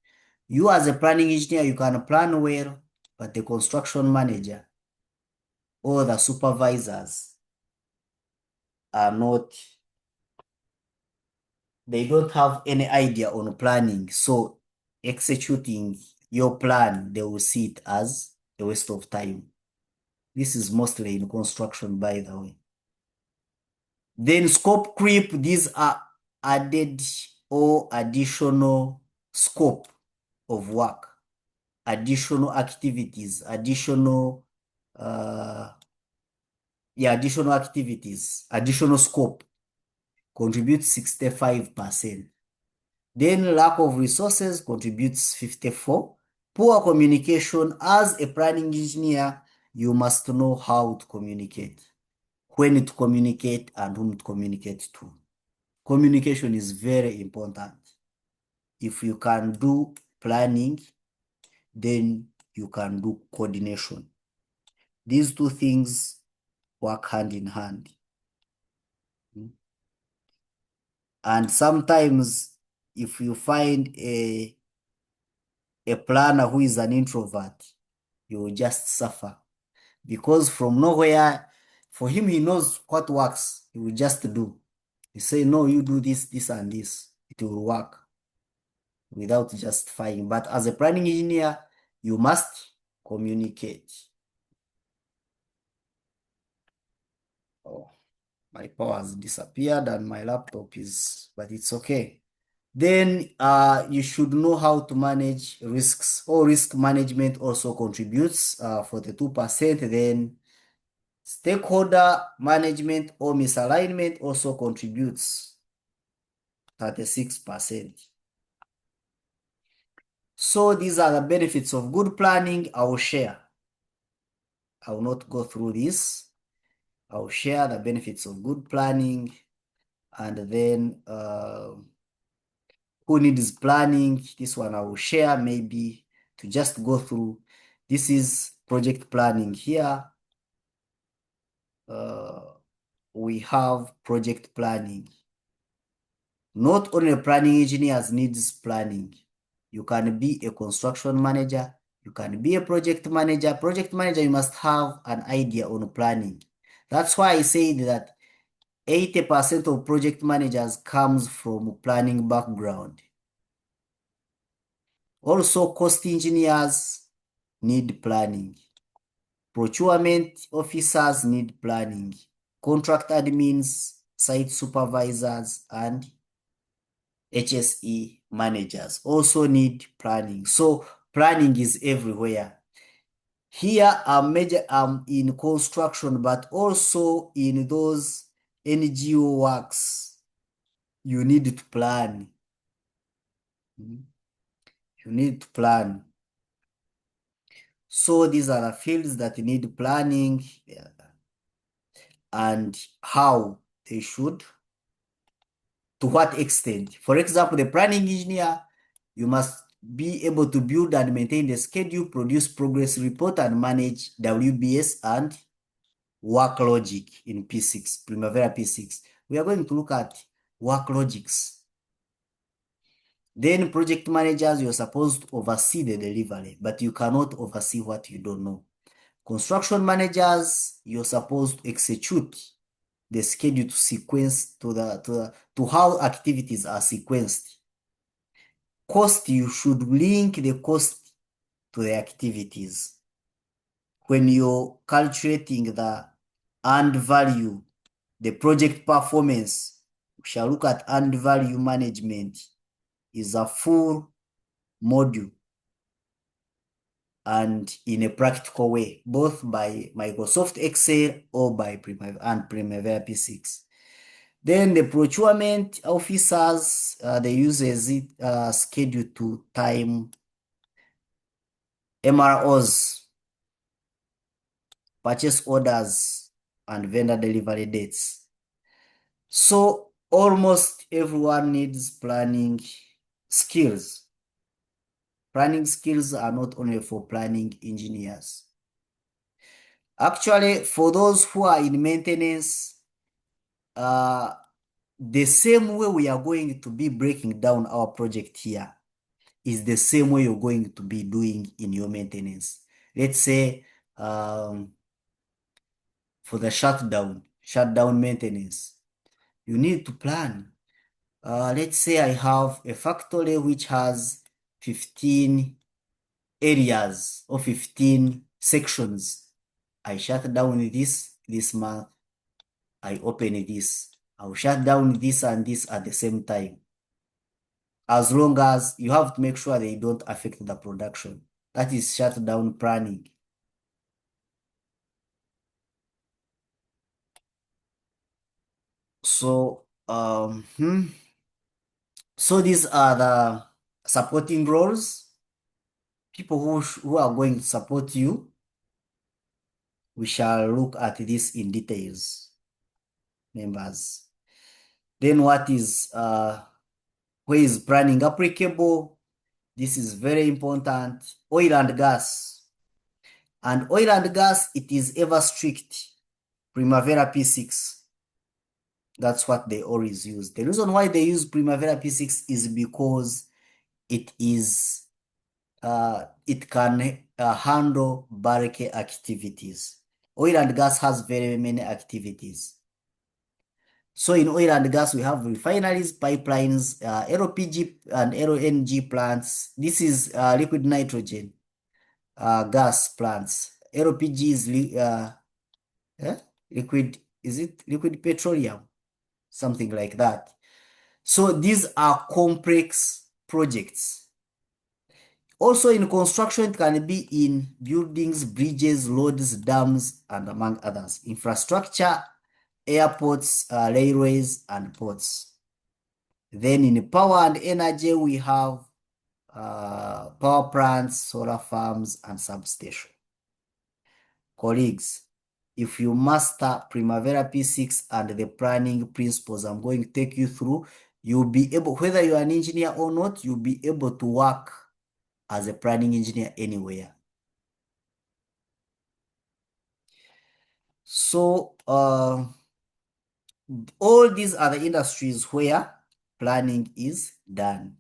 Speaker 1: You as a planning engineer, you can plan well, but the construction manager or the supervisors are not, they don't have any idea on planning. So executing your plan, they will see it as a waste of time. This is mostly in construction, by the way. Then scope creep, these are added or additional scope of work, additional activities, additional additional scope contributes 65%. Then lack of resources contributes 54%. Poor communication, as a planning engineer, you must know how to communicate, when to communicate, and whom to communicate to. Communication is very important. If you can do planning, then you can do coordination. These two things work hand in hand. And sometimes if you find a planner who is an introvert, you will just suffer, because from nowhere, for him, he knows what works. He will just do. He say, no, you do this, this, and this. It will work without justifying. But as a planning engineer, you must communicate. Oh, my power has disappeared and my laptop is, but it's okay. Then you should know how to manage risks, or risk management also contributes 42%. Then stakeholder management or misalignment also contributes 36%. So these are the benefits of good planning. I will share. I will not go through this. I will share the benefits of good planning, and then who needs planning. This one I will share maybe to just go through. This is project planning here. We have project planning. Not only planning engineers needs planning. You can be a construction manager. You can be a project manager. Project manager, you must have an idea on planning. That's why I said that 80% of project managers comes from planning background. Also, cost engineers need planning. Procurement officers need planning. Contract admins, site supervisors, and HSE managers also need planning. So planning is everywhere. Here I'm major in construction, but also in those NGO works, you need to plan. You need to plan. So these are the fields that need planning, yeah, and how they should, to what extent. For example, the planning engineer, you must be able to build and maintain the schedule, produce progress report, and manage WBS and work logic in P6, Primavera P6. We are going to look at work logics. Then project managers, you're supposed to oversee the delivery, but you cannot oversee what you don't know. Construction managers, you're supposed to execute the schedule to sequence to how activities are sequenced. Cost, you should link the cost to the activities. When you're calculating the earned value, the project performance, we shall look at earned value management is a full module and in a practical way, both by Microsoft Excel or by Primavera P6. Then the procurement officers, they use a schedule to time MROs, purchase orders, and vendor delivery dates. So almost everyone needs planning skills. Planning skills are not only for planning engineers. Actually, for those who are in maintenance, the same way we are going to be breaking down our project here is the same way you're going to be doing in your maintenance. Let's say for the shutdown maintenance, you need to plan. Let's say I have a factory which has 15 areas or 15 sections. I shut down this month. I open this. I'll shut down this and this at the same time. As long as you have to make sure they don't affect the production. That is shutdown planning. So, so these are the supporting roles, people who are going to support you. We shall look at this in details, members. Then what is, where is planning applicable? This is very important. Oil and gas. And oil and gas, it is ever strict. Primavera P6. That's what they always use. The reason why they use Primavera P6 is because it is it can handle bulk activities. Oil and gas has very many activities. So in oil and gas, we have refineries, pipelines, LPG and LNG plants. This is liquid nitrogen gas plants. LPG is liquid, is it liquid petroleum? Something like that. So these are complex projects. Also in construction, it can be in buildings, bridges, roads, dams, and among others. Infrastructure, airports, railways, and ports. Then in power and energy, we have power plants, solar farms, and substation. Colleagues, if you master Primavera P6 and the planning principles I'm going to take you through, you'll be able, whether you're an engineer or not, you'll be able to work as a planning engineer anywhere. So all these are the industries where planning is done.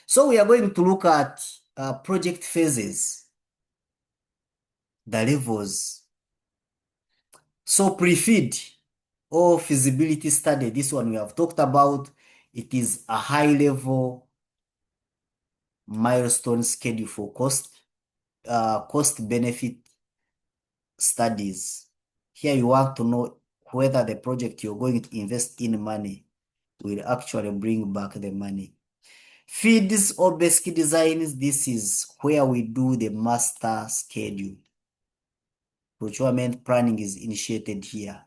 Speaker 1: So we are going to look at project phases, the levels. So pre-FEED or feasibility study, this one we have talked about, it is a high level milestone schedule for cost benefit studies. Here you want to know whether the project you're going to invest in money will actually bring back the money. Feeds or basic designs, this is where we do the master schedule. Procurement planning is initiated here.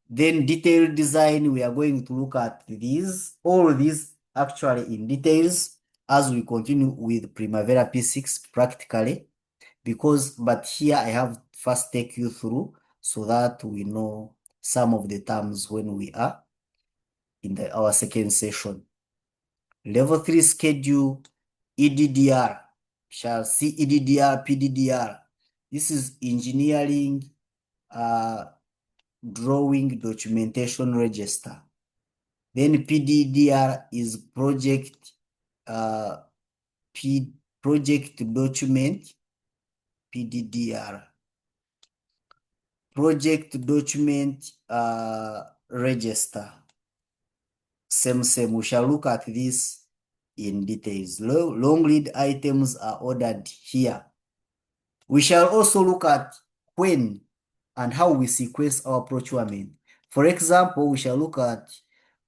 Speaker 1: Then detailed design, we are going to look at these, all these actually in details as we continue with Primavera P6 practically, but here I have first take you through so that we know some of the terms when we are in our second session. Level 3 schedule, EDDR, shall see EDDR, PDDR. This is engineering drawing documentation register. Then PDDR is project document, PDDR, project document register. Same, we shall look at this in details. Long lead items are ordered here. We shall also look at when and how we sequence our procurement. For example, we shall look at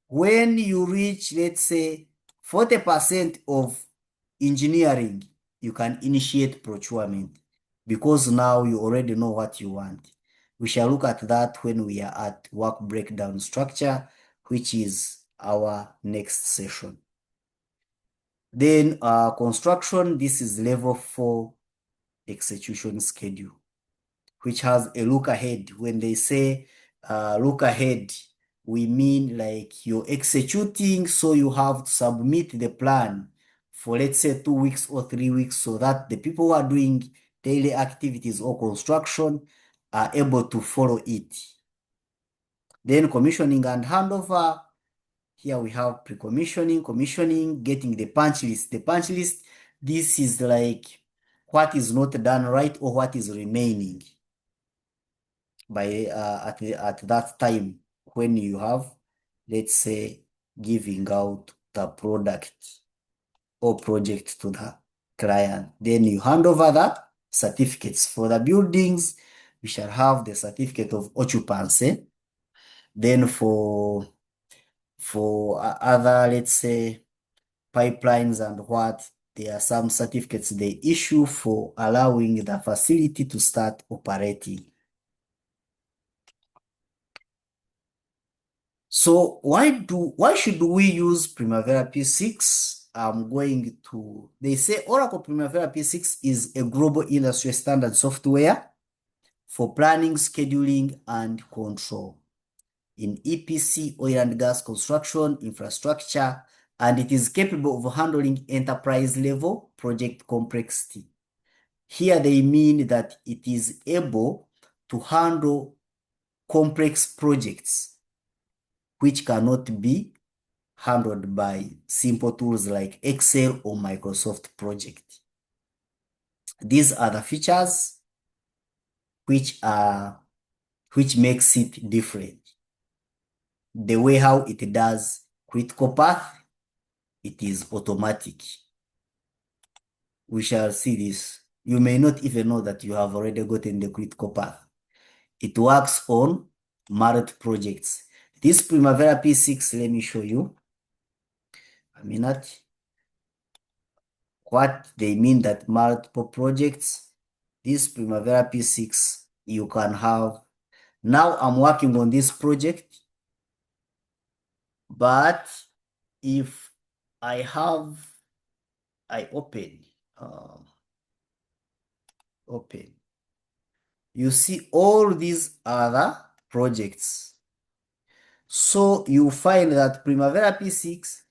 Speaker 1: when you reach, let's say, 40% of engineering, you can initiate procurement because now you already know what you want. We shall look at that when we are at work breakdown structure, which is our next session. Then construction, this is level 4 execution schedule, which has a look ahead. When they say look ahead, we mean like you're executing, so you have to submit the plan for, let's say, 2 weeks or 3 weeks, so that the people who are doing daily activities or construction are able to follow it. Then commissioning and handover. Here we have pre-commissioning, commissioning, getting the punch list. The punch list, this is like what is not done right or what is remaining by at that time when you have, let's say, giving out the product or project to the client. Then you hand over the certificates. For the buildings, we shall have the certificate of occupancy. Then for other, let's say, pipelines and what, there are some certificates they issue for allowing the facility to start operating. So why should we use Primavera P6? They say Oracle Primavera P6 is a global industry standard software for planning, scheduling, and control in EPC, oil and gas construction, infrastructure, and it is capable of handling enterprise level project complexity. Here they mean that it is able to handle complex projects which cannot be handled by simple tools like Excel or Microsoft Project. These are the features which makes it different. The way how it does critical path, it is automatic. We shall see this. You may not even know that you have already gotten the critical path. It works on merit projects. This Primavera P6, let me show you a minute. What they mean that multiple projects. This Primavera P6, you can have. Now I'm working on this project, but if I open, you see all these other projects. So you find that Primavera P6,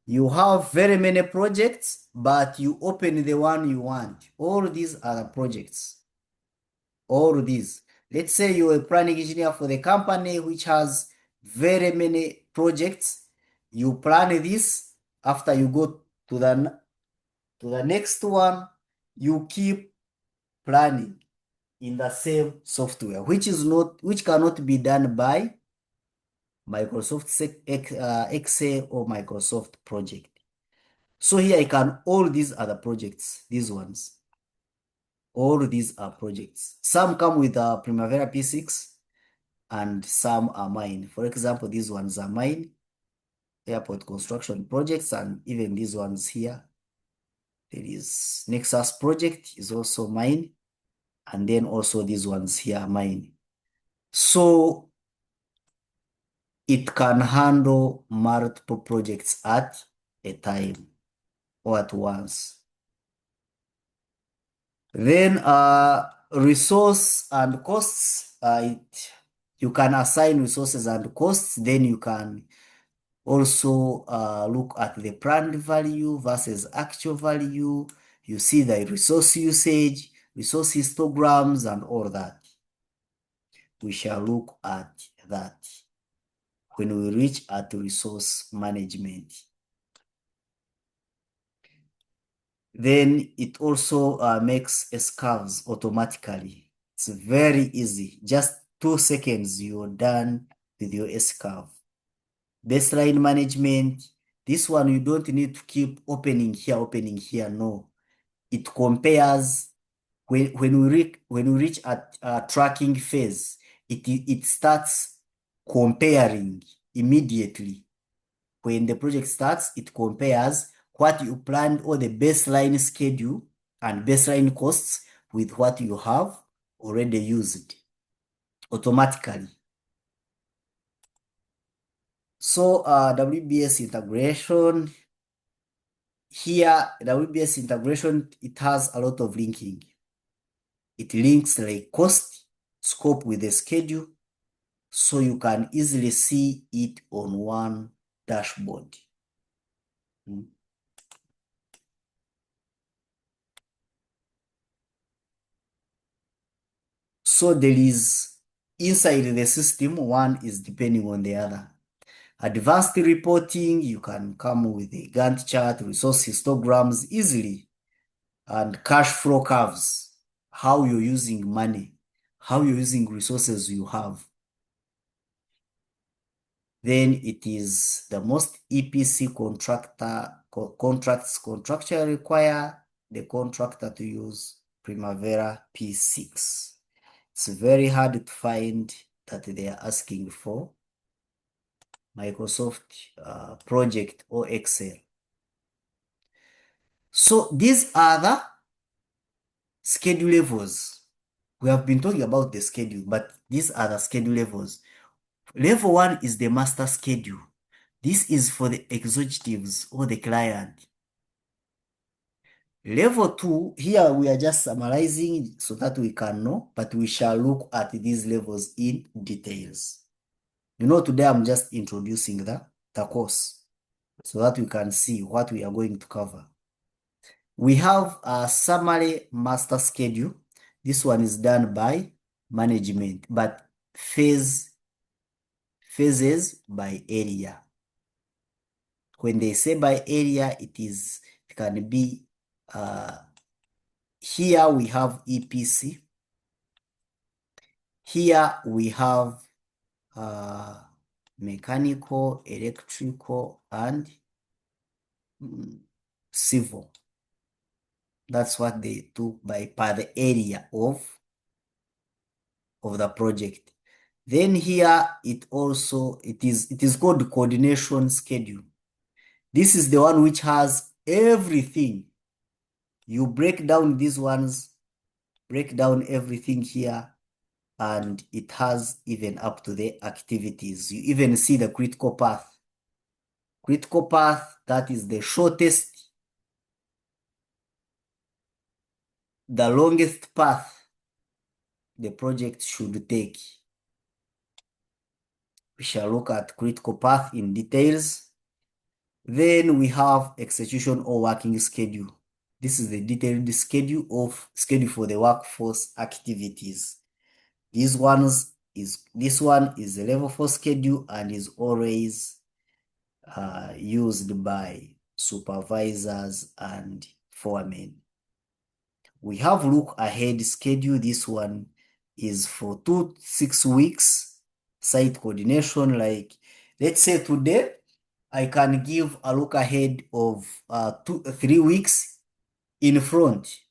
Speaker 1: you have very many projects, but you open the one you want. All these are the projects. All these. Let's say you're a planning engineer for the company which has very many projects. You plan this. After you go to the next one, you keep planning in the same software, which cannot be done by Microsoft Excel or Microsoft Project. So here all these are the projects, these ones. All these are projects. Some come with a Primavera P6 and some are mine. For example, these ones are mine. airport construction projects, and even these ones here. There is Nexus project is also mine, and then also these ones here are mine. So it can handle multiple projects at a time or at once. Then resource and costs, you can assign resources and costs. Then you can also look at the planned value versus actual value. You see the resource usage, resource histograms, and all that. We shall look at that when we reach at resource management. Then it also makes S-curves automatically. It's very easy. Just 2 seconds, you're done with your S-curve. Baseline management. This one, you don't need to keep opening here, no. It compares when we reach at tracking phase, it starts comparing immediately. When the project starts, it compares what you planned or the baseline schedule and baseline costs with what you have already used automatically. So WBS integration. Here, WBS integration, it has a lot of linking. It links like cost, scope with the schedule, so you can easily see it on one dashboard. So there is inside the system, one is depending on the other. Advanced reporting, you can come with a Gantt chart, resource histograms easily, and cash flow curves, how you're using money, how you're using resources you have. Then it is the most EPC contracts contractually require the contractor to use Primavera P6. It's very hard to find that they are asking for Microsoft project or Excel. So these are the schedule levels. We have been talking about the schedule, but these are the schedule levels. Level 1 is the master schedule. This is for the executives or the client. Level 2, here we are just summarizing so that we can know, but we shall look at these levels in details. You know, today I'm just introducing the course so that we can see what we are going to cover. We have a summary master schedule. This one is done by management, but phases by area. When they say by area, it can be here we have EPC. Here we have mechanical, electrical, and civil. That's what they do by per the area of the project. Then here it is called coordination schedule. This is the one which has everything. You break down these ones, break down everything here, and it has even up to the activities. You even see the critical path. Critical path, that is the shortest, the longest path the project should take. We shall look at critical path in details. Then we have execution or working schedule. This is the detailed schedule for the workforce activities. This one is a level 4 schedule and is always used by supervisors and foremen. We have look ahead schedule. This one is for 2 to 6 weeks site coordination. Like, let's say today I can give a look ahead of 3 weeks in front,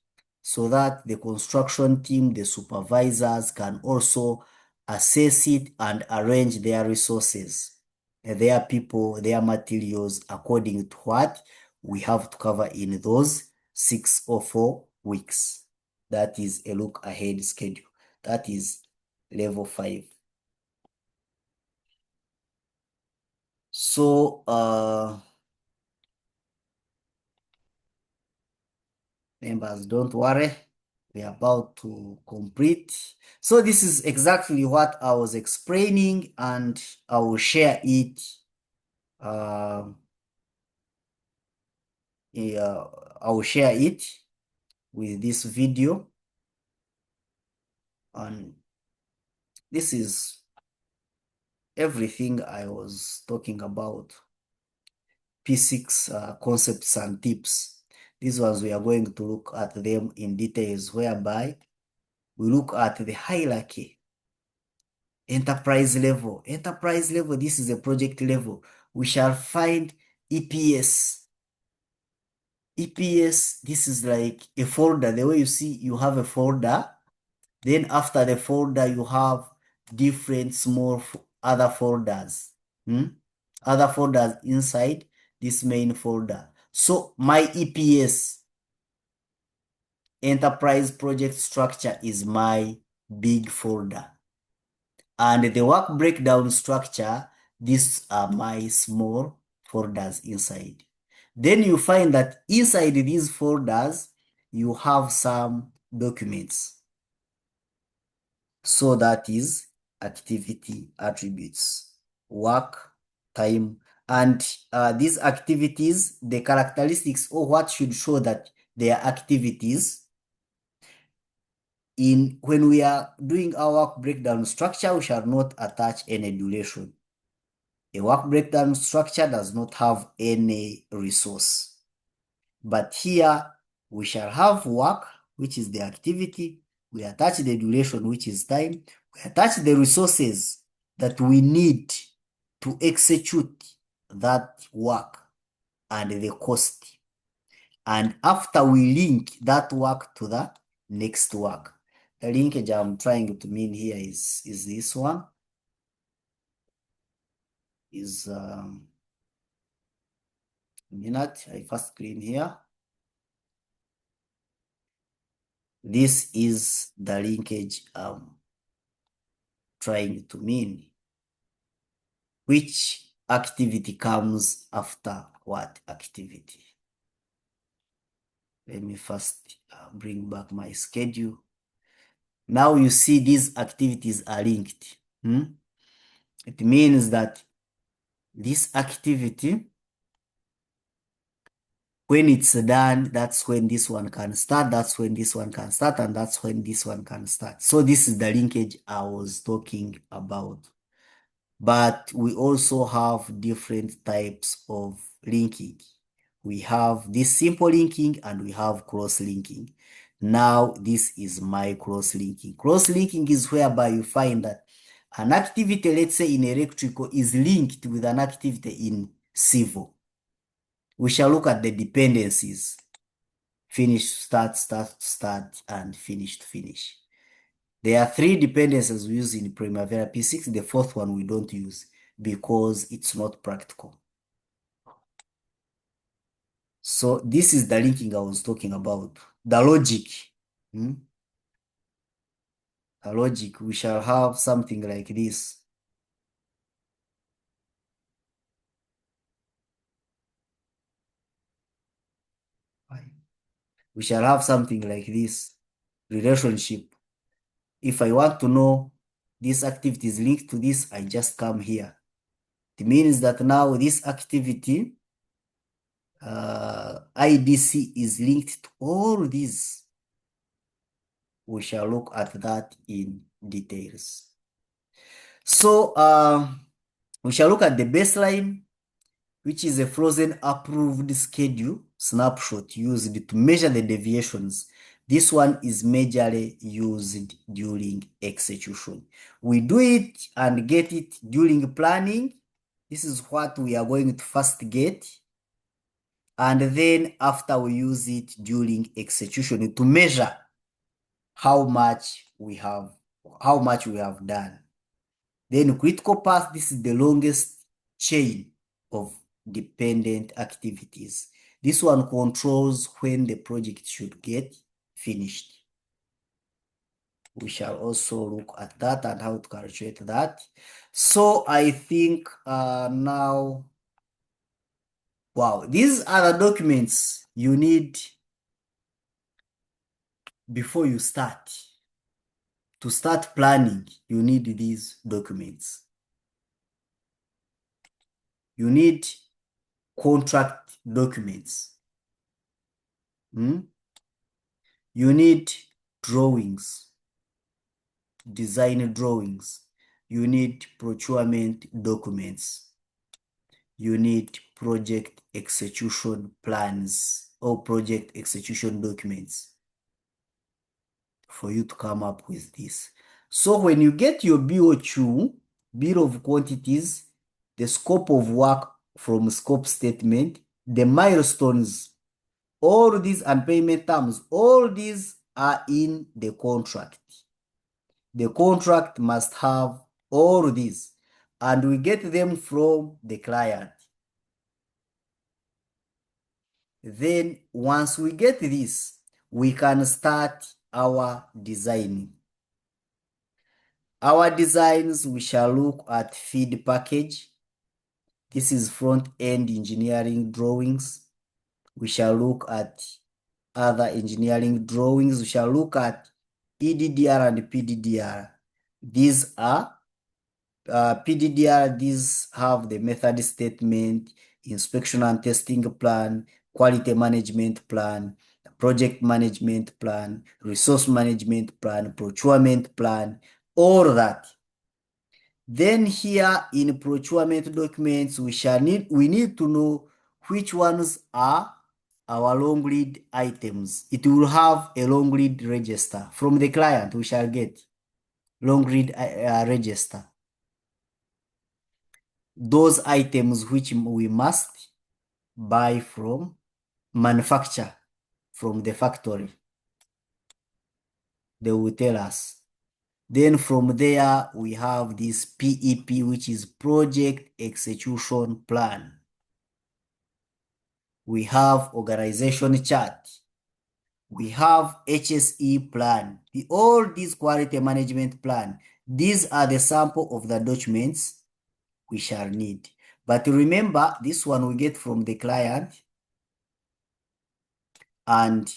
Speaker 1: so that the construction team, the supervisors, can also assess it and arrange their resources. their people, their materials according to what we have to cover in those 6 or 4 weeks. That is a look ahead schedule. That is level 5. So, members, don't worry. We're about to complete. So this is exactly what I was explaining, and I will share it. Yeah, I will share it with this video, and this is everything I was talking about. P6 concepts and tips. These ones we are going to look at them in details, whereby we look at the hierarchy. Enterprise level. Enterprise level, this is a project level. We shall find EPS. EPS, this is like a folder. The way you see, you have a folder. Then after the folder, you have different small other folders. Other folders inside this main folder. So my EPS, enterprise project structure, is my big folder. And the work breakdown structure, these are my small folders inside. Then you find that inside these folders, you have some documents. So that is activity attributes, work, time, and these activities, the characteristics or what should show that they are activities. When we are doing our work breakdown structure, we shall not attach any duration. A work breakdown structure does not have any resource. But here we shall have work, which is the activity. We attach the duration, which is time. We attach the resources that we need to execute that work and the cost. And after we link that work to the next work. The linkage I'm trying to mean here is this one. Is a minute, I first clean here. This is the linkage I'm trying to mean. Which activity comes after what activity? Let me first bring back my schedule. Now you see these activities are linked. It means that this activity, when it's done, that's when this one can start, that's when this one can start, and that's when this one can start. So this is the linkage I was talking about. But we also have different types of linking. We have this simple linking and we have cross-linking. Now, this is my cross-linking. Cross-linking is whereby you find that an activity, let's say in electrical, is linked with an activity in civil. We shall look at the dependencies. Finish, start, start, start, and finish to finish. There are 3 dependencies we use in Primavera P6. The 4th one we don't use because it's not practical. So this is the linking I was talking about. The logic. The logic, we shall have something like this. We shall have something like this relationship. If I want to know this activity is linked to this, I just come here. It means that now this activity, IDC, is linked to all these. We shall look at that in details. So we shall look at the baseline, which is a frozen approved schedule snapshot used to measure the deviations. This one is majorly used during execution. We do it and get it during planning. This is what we are going to first get. And then after we use it during execution to measure how much we have done. Then critical path, this is the longest chain of dependent activities. This one controls when the project should get finished. We shall also look at that and how to calculate that. So I think now, wow, these are the documents you need before you start. To start planning, you need these documents. You need contract documents. You need drawings, design drawings. You need procurement documents. You need project execution plans or project execution documents for you to come up with this. So when you get your BOQ, Bill of Quantities, the scope of work from scope statement, the milestones, all these and payment terms, all these are in the contract. The contract must have all these, and we get them from the client. Then once we get this, we can start our designing. Our designs, we shall look at feed package. This is front-end engineering drawings. We shall look at other engineering drawings. We shall look at EDDR and PDDR. These are PDDR, these have the method statement, inspection and testing plan, quality management plan, project management plan, resource management plan, procurement plan, all that. Then here in procurement documents, we need to know which ones are our long lead items. It will have a long lead register. From the client, we shall get long lead register. Those items which we must buy from, manufacture from the factory. They will tell us. Then from there, we have this PEP, which is Project Execution Plan. We have organization chart. We have HSE plan. All these quality management plan, these are the sample of the documents we shall need. But remember, this one we get from the client, and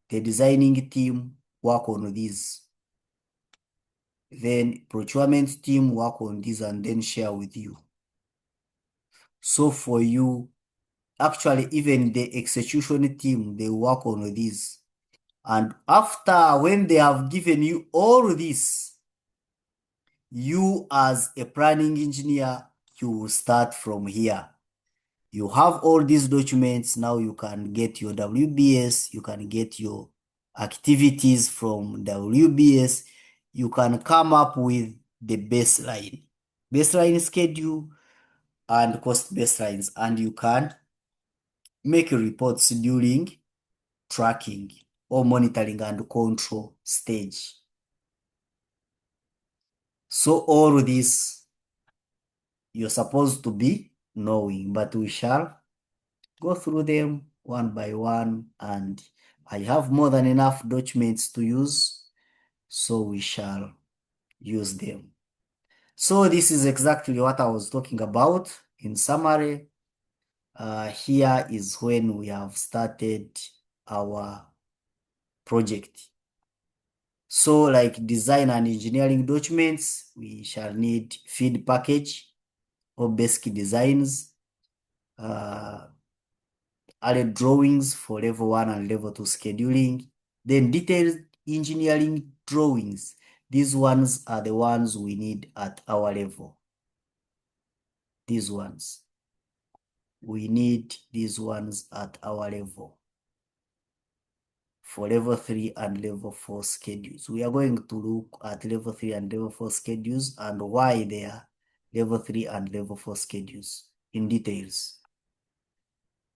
Speaker 1: the designing team work on these. Then procurement team work on this and then share with you. So for you, actually even the execution team, they work on this. And after, when they have given you all this, you as a planning engineer, you will start from here. You have all these documents. Now you can get your WBS, you can get your activities from WBS, you can come up with the baseline schedule and cost baselines, and you can make reports during tracking or monitoring and control stage. So all this you're supposed to be knowing, but we shall go through them one by one, and I have more than enough documents to use, so we shall use them. So this is exactly what I was talking about. In summary, here is when we have started our project. So like design and engineering documents, we shall need feed package or basic designs, added drawings for level 1 and level 2 scheduling, then detailed engineering drawings. These ones are the ones we need at our level. These ones. We need these ones at our level. For level 3 and level 4 schedules. We are going to look at level 3 and level 4 schedules and why they are level 3 and level 4 schedules in details.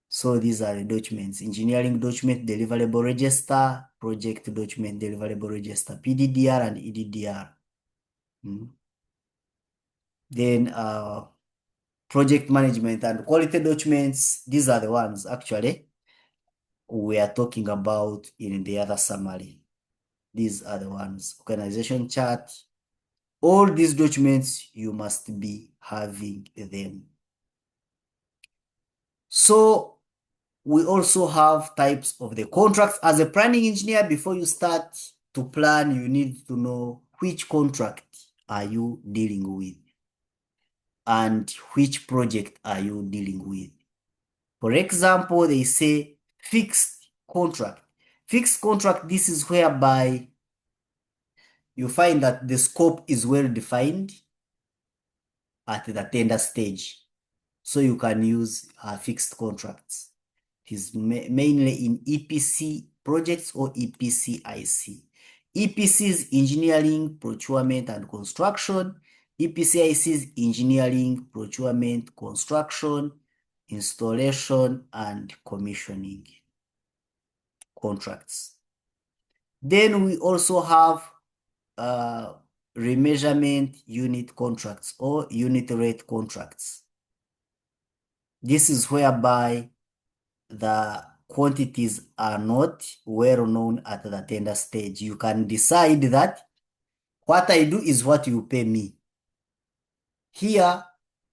Speaker 1: So these are the documents: engineering document deliverable register, project document deliverable register, PDDR and EDDR. Then project management and quality documents, these are the ones actually we are talking about in the other summary. These are the ones, organization chart. All these documents, you must be having them. So we also have types of the contracts. As a planning engineer, before you start to plan, you need to know which contract are you dealing with and which project are you dealing with. For example, they say fixed contract. Fixed contract, this is whereby you find that the scope is well defined at the tender stage. So you can use fixed contracts. It is mainly in EPC projects or EPCIC. EPC is engineering, procurement, and construction. EPCIC is engineering, procurement, construction, installation, and commissioning contracts. Then we also have remeasurement unit contracts or unit rate contracts. This is whereby the quantities are not well known at the tender stage. You can decide that what I do is what you pay me. Here,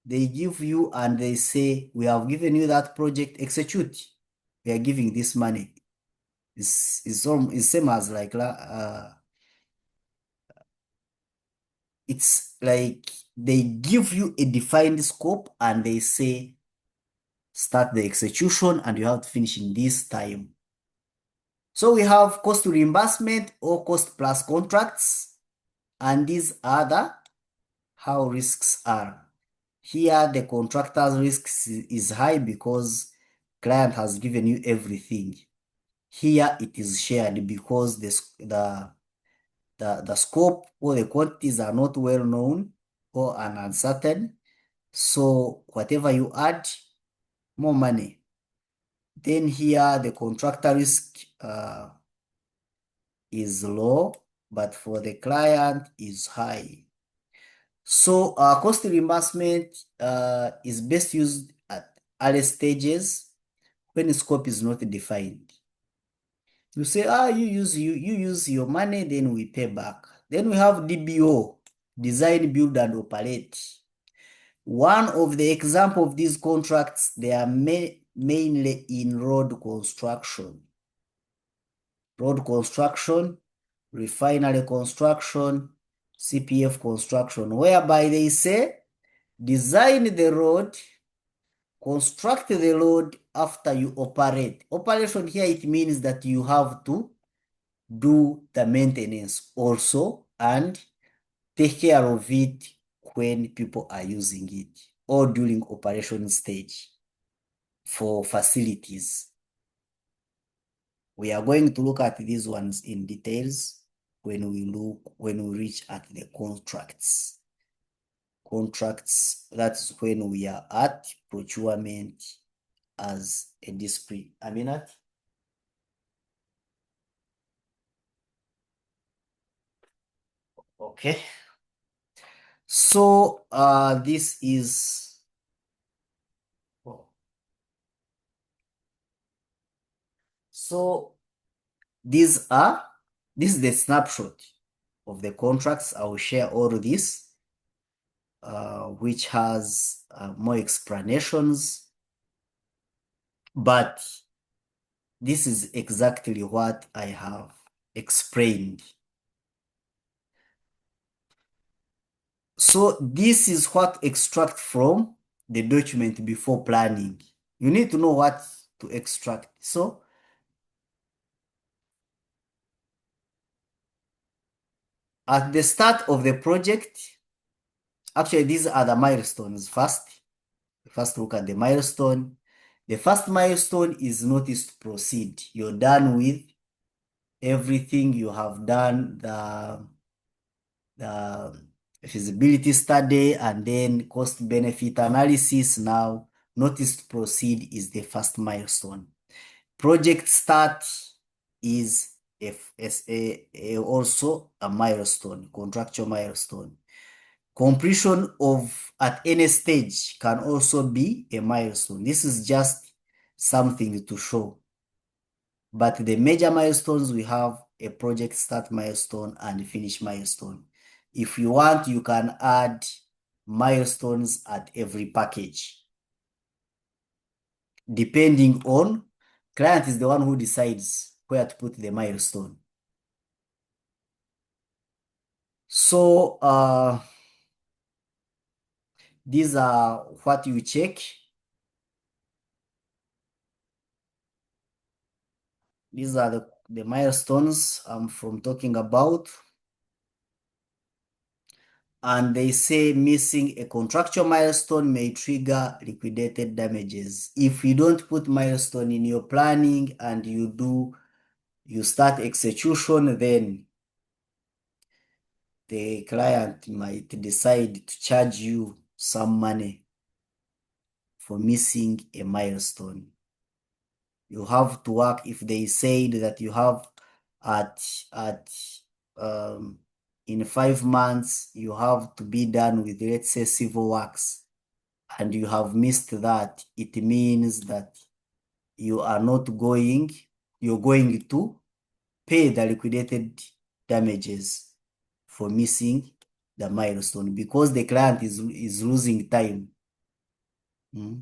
Speaker 1: they give you and they say, we have given you that project, execute. We are giving this money. It's same as like, it's like they give you a defined scope and they say, start the execution and you have to finish in this time. So we have cost reimbursement or cost plus contracts, and these are the how risks are. Here the contractor's risk is high because client has given you everything. Here it is shared because the scope or the quantities are not well known or uncertain. So whatever you add, more money. Then here the contractor risk is low, but for the client is high. So cost reimbursement is best used at early stages when the scope is not defined. You say, you use your money, then we pay back. Then we have DBO, design, build, and operate. One of the example of these contracts, they are mainly in road construction. Road construction, refinery construction, CPF construction, whereby they say, design the road, construct the road after you operate. Operation here, it means that you have to do the maintenance also and take care of it when people are using it or during operation stage for facilities. We are going to look at these ones in details when we reach at the contracts. Contracts, that's when we are at procurement as a discipline. Aminat? Okay. So this is this is the snapshot of the contracts. I will share all this, which has more explanations, but this is exactly what I have explained. So this is what extract from the document before planning. You need to know what to extract. So at the start of the project, actually these are the milestones first. First look at the milestone. The first milestone is notice to proceed. You're done with everything. You have done the feasibility study and then cost benefit analysis. Now notice to proceed is the first milestone. Project start is also a milestone, contractual milestone. Completion of at any stage can also be a milestone. This is just something to show. But the major milestones, we have a project start milestone and finish milestone. If you want, you can add milestones at every package. Depending on, client is the one who decides where to put the milestone. So these are what you check. These are the milestones I'm from talking about. And they say missing a contractual milestone may trigger liquidated damages. If you don't put milestone in your planning and you start execution, then the client might decide to charge you some money for missing a milestone. You have to work, if they said that you have at um, in 5 months, you have to be done with, let's say, civil works, and you have missed that, it means that you are not going, you're going to pay the liquidated damages for missing the milestone because the client is losing time. Mm.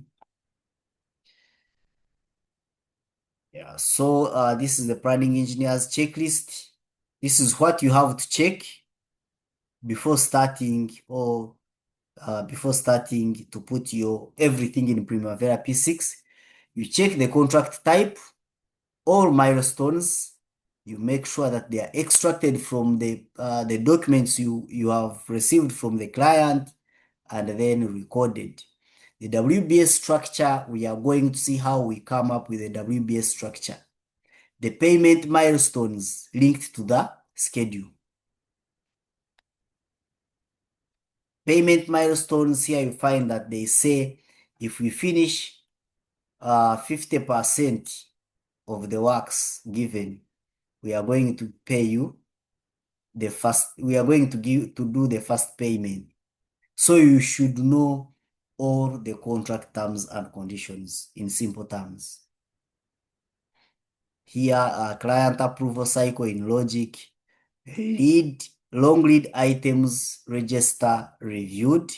Speaker 1: Yeah, so this is the planning engineer's checklist. This is what you have to check before starting or before starting to put your everything in Primavera P6. You check the contract type, all milestones. You make sure that they are extracted from the documents you have received from the client and then recorded. The WBS structure, we are going to see how we come up with the WBS structure. The payment milestones linked to the schedule. Payment milestones, here you find that they say if we finish 50% of the works given, we are going to pay you the first, we are going to do the first payment. So you should know all the contract terms and conditions in simple terms. Here, client approval cycle in logic, long lead items register reviewed,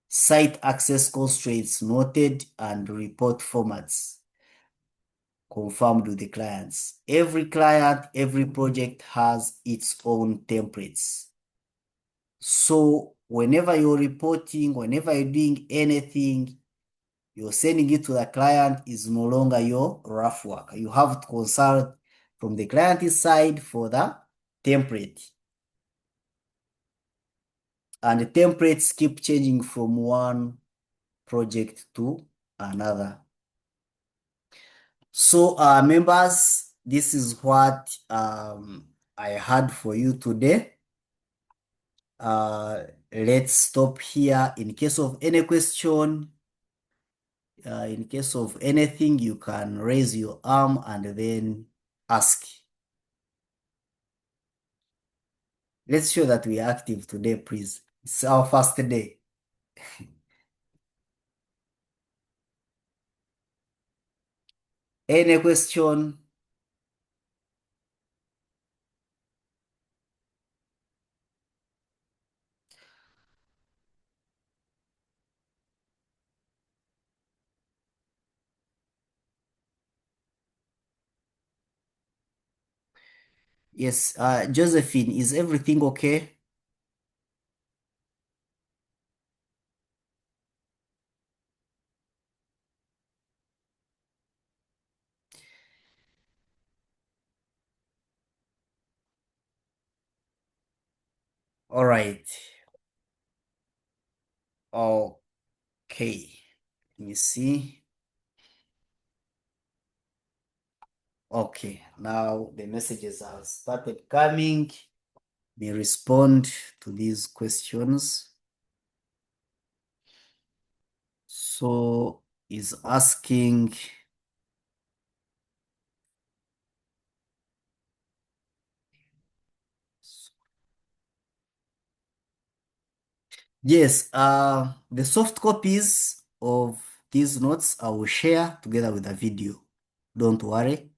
Speaker 1: site access constraints noted, and report formats confirmed with the clients. Every client, every project has its own templates. So whenever you're reporting, whenever you're doing anything, you're sending it to the client is no longer your rough work. You have to consult from the client side for the template. And the templates keep changing from one project to another. So members, this is what I had for you today. Let's stop here. In case of any question, in case of anything, you can raise your arm and then ask. Let's show that we are active today, please. It's our first day. Any question? Yes, Josephine, is everything okay? All right. Okay. Let me see. Okay, now the messages have started coming. May respond to these questions. So is asking, Yes, the soft copies of these notes I will share together with the video. Don't worry.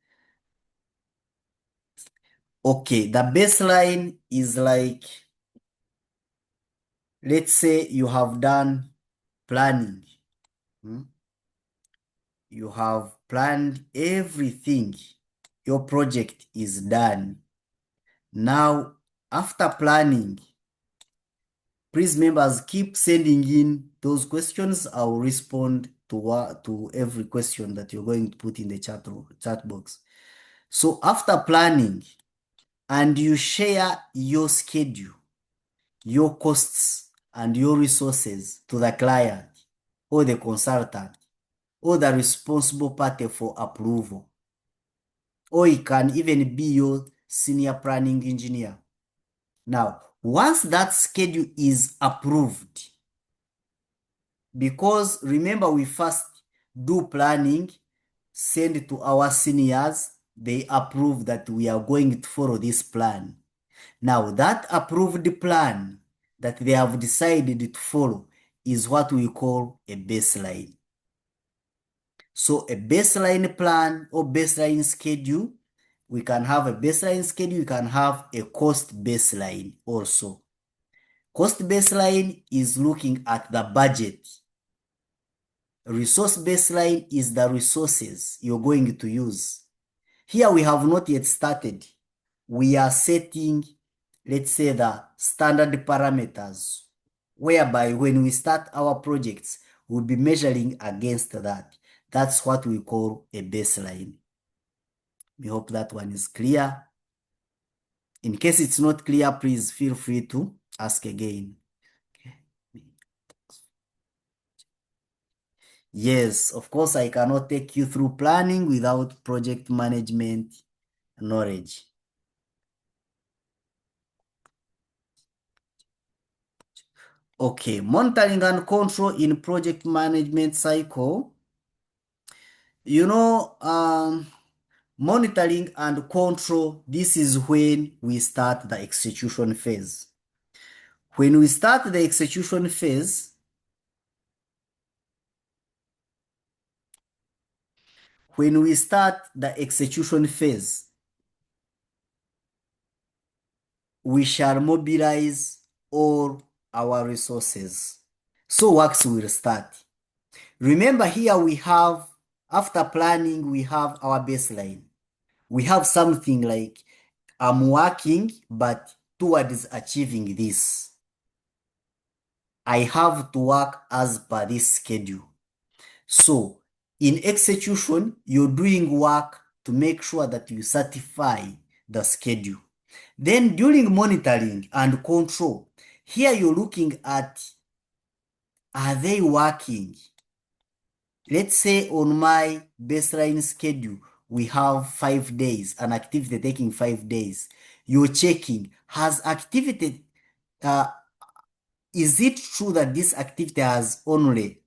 Speaker 1: Okay, the baseline is like, let's say you have done planning. Hmm? You have planned everything. Your project is done. Now, after planning, please members keep sending in those questions. I will respond to every question that you're going to put in the chat box. So after planning and you share your schedule, your costs and your resources to the client or the consultant or the responsible party for approval, or it can even be your senior planning engineer. Now, once that schedule is approved, because remember we first do planning, send to our seniors, they approve that we are going to follow this plan. Now that approved plan that they have decided to follow is what we call a baseline. So a baseline plan or baseline schedule, we can have a baseline schedule, we can have a cost baseline also. Cost baseline is looking at the budget. Resource baseline is the resources you're going to use. Here we have not yet started. We are setting, let's say, the standard parameters, whereby when we start our projects, we'll be measuring against that. That's what we call a baseline. We hope that one is clear. In case it's not clear, please feel free to ask again. Yes, of course, I cannot take you through planning without project management knowledge. Okay, monitoring and control in project management cycle. You know, monitoring and control, this is when we start the execution phase. When we start the execution phase, we shall mobilize all our resources. So works will start. Remember here we have, after planning, we have our baseline. We have something like, I'm working, but towards achieving this, I have to work as per this schedule. So in execution, you're doing work to make sure that you certify the schedule. Then during monitoring and control, here you're looking at, are they working? Let's say on my baseline schedule, we have 5 days, an activity taking 5 days. You're checking, has activity, is it true that this activity has only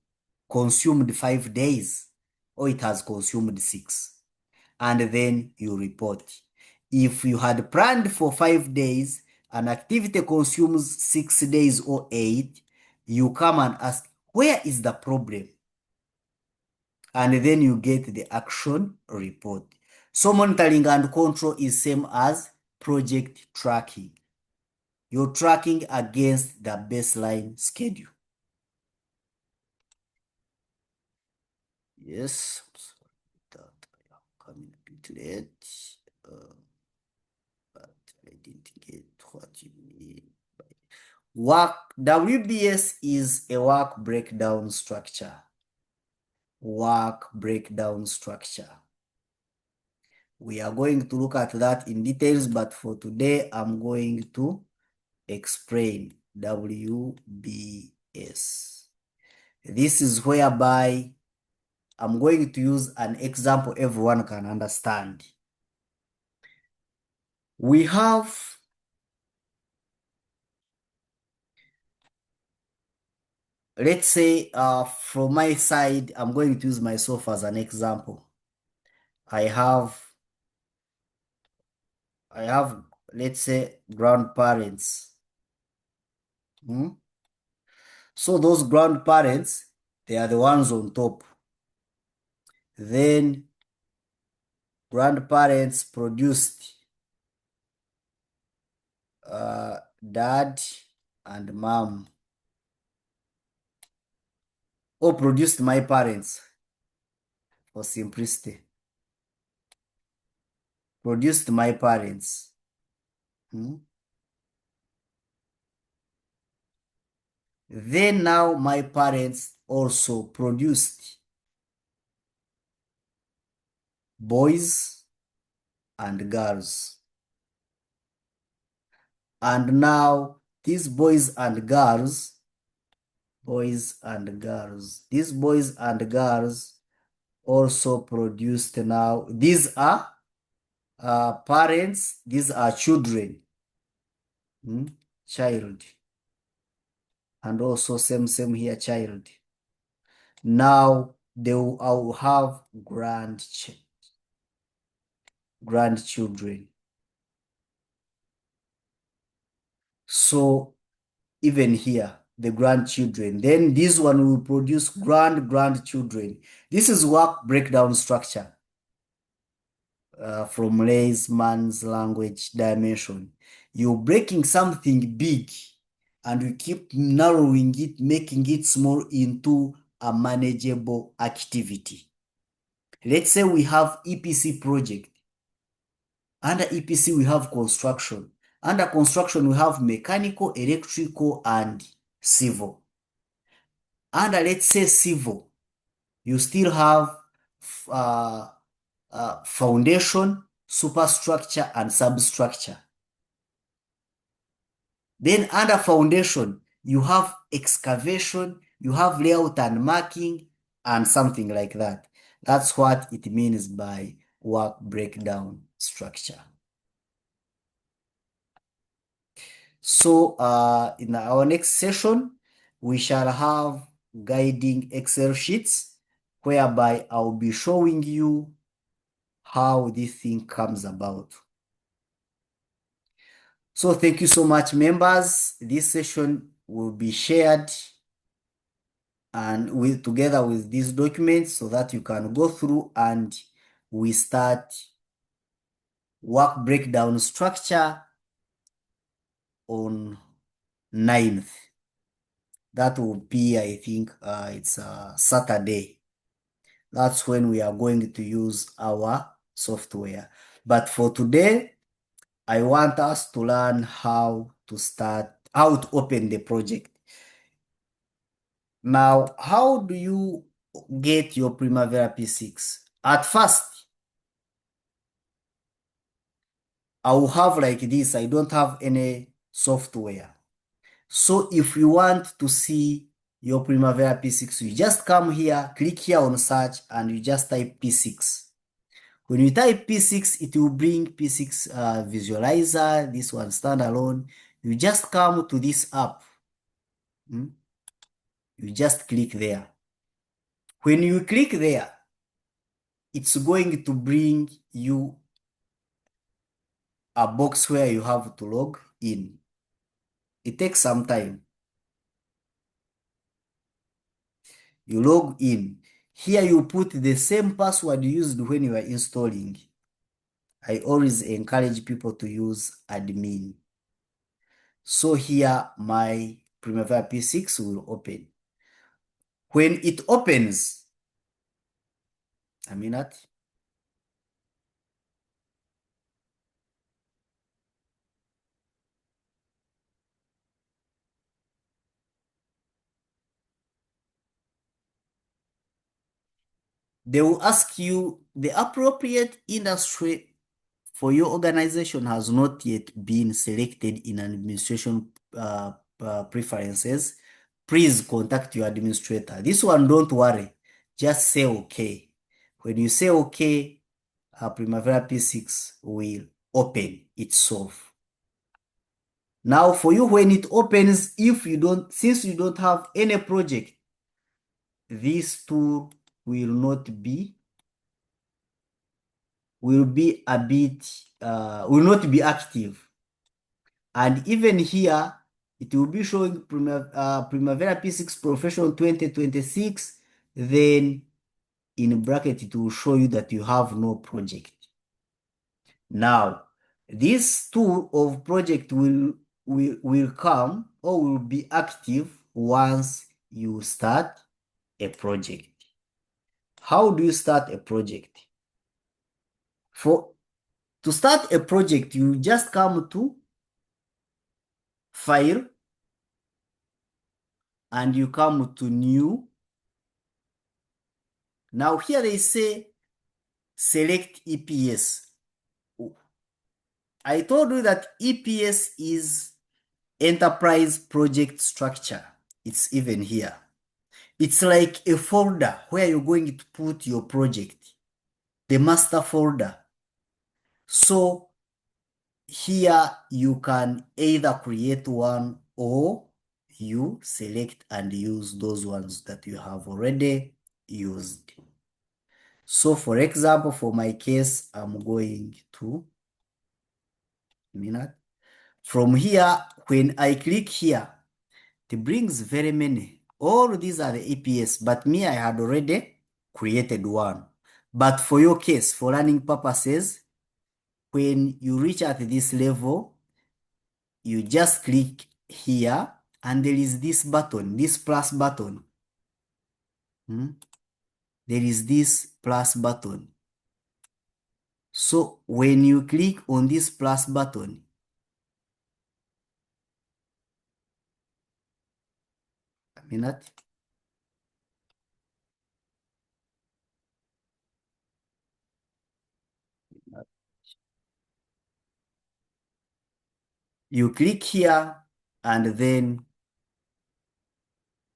Speaker 1: consumed 5 days or it has consumed 6? And then you report. If you had planned for 5 days, an activity consumes 6 days or 8, you come and ask, where is the problem? And then you get the action report. So monitoring and control is same as project tracking. You're tracking against the baseline schedule. Yes, sorry that I am coming a bit late, but I didn't get what you mean. Work WBS is a work breakdown structure. Work breakdown structure. We are going to look at that in details, but for today, I'm going to explain WBS. This is whereby I'm going to use an example everyone can understand. We have, let's say, from my side, I'm going to use myself as an example. I have, let's say, grandparents. Hmm? So those grandparents, they are the ones on top. Then grandparents produced dad and mom, or produced my parents for simplicity. Produced my parents. Then now my parents also produced boys and girls. And now these boys and girls, these boys and girls also produced now. These are parents, these are children, child, and also same here, child. Now they will have grandchildren. So even here, the grandchildren. Then this one will produce grandchildren. This is work breakdown structure from Leisman's language dimension. You're breaking something big and you keep narrowing it, making it small into a manageable activity. Let's say we have EPC project. Under EPC, we have construction. Under construction, we have mechanical, electrical, and civil. Under, let's say, civil, you still have foundation, superstructure, and substructure. Then under foundation, you have excavation, you have layout and marking, and something like that. That's what it means by work breakdown structure. So in our next session, we shall have guiding Excel sheets whereby I'll be showing you how this thing comes about. So thank you so much, members. This session will be shared and together with these documents so that you can go through and we start work breakdown structure on 9th. That will be, I think, it's a Saturday. That's when we are going to use our software. But for today, I want us to learn how to open the project. Now, how do you get your Primavera P6? At first, I will have like this. I don't have any software. So if you want to see your Primavera P6, you just come here, click here on search, and you just type P6. When you type P6, it will bring P6 visualizer, this one standalone. You just come to this app. You just click there. When you click there, it's going to bring you a box where you have to log in. It takes some time. You log in. Here you put the same password you used when you were installing. I always encourage people to use admin. So here my Primavera P6 will open. When it opens, a minute. They will ask you the appropriate industry for your organization has not yet been selected in administration preferences. Please contact your administrator. This one, don't worry. Just say okay. When you say okay, Primavera P6 will open itself. Now for you, when it opens, since you don't have any project, this tool will not be will not be active. And even here, it will be showing Primavera P6 Professional 2026. Then in bracket, it will show you that you have no project. Now, this tool of project will come or will be active once you start a project. How do you start a project? To start a project, you just come to File, and you come to New. Now here they say select EPS. I told you that EPS is Enterprise Project Structure. It's even here. It's like a folder where you're going to put your project, the master folder. So here you can either create one or you select and use those ones that you have already used. So for example, for my case, I'm going to minute. From here, when I click here, it brings very many. All these are the EPS, but me, I had already created one. But for your case, for learning purposes, when you reach at this level, you just click here, and there is this button, this plus button. There is this plus button. So when you click on this plus button, a minute. You click here, and then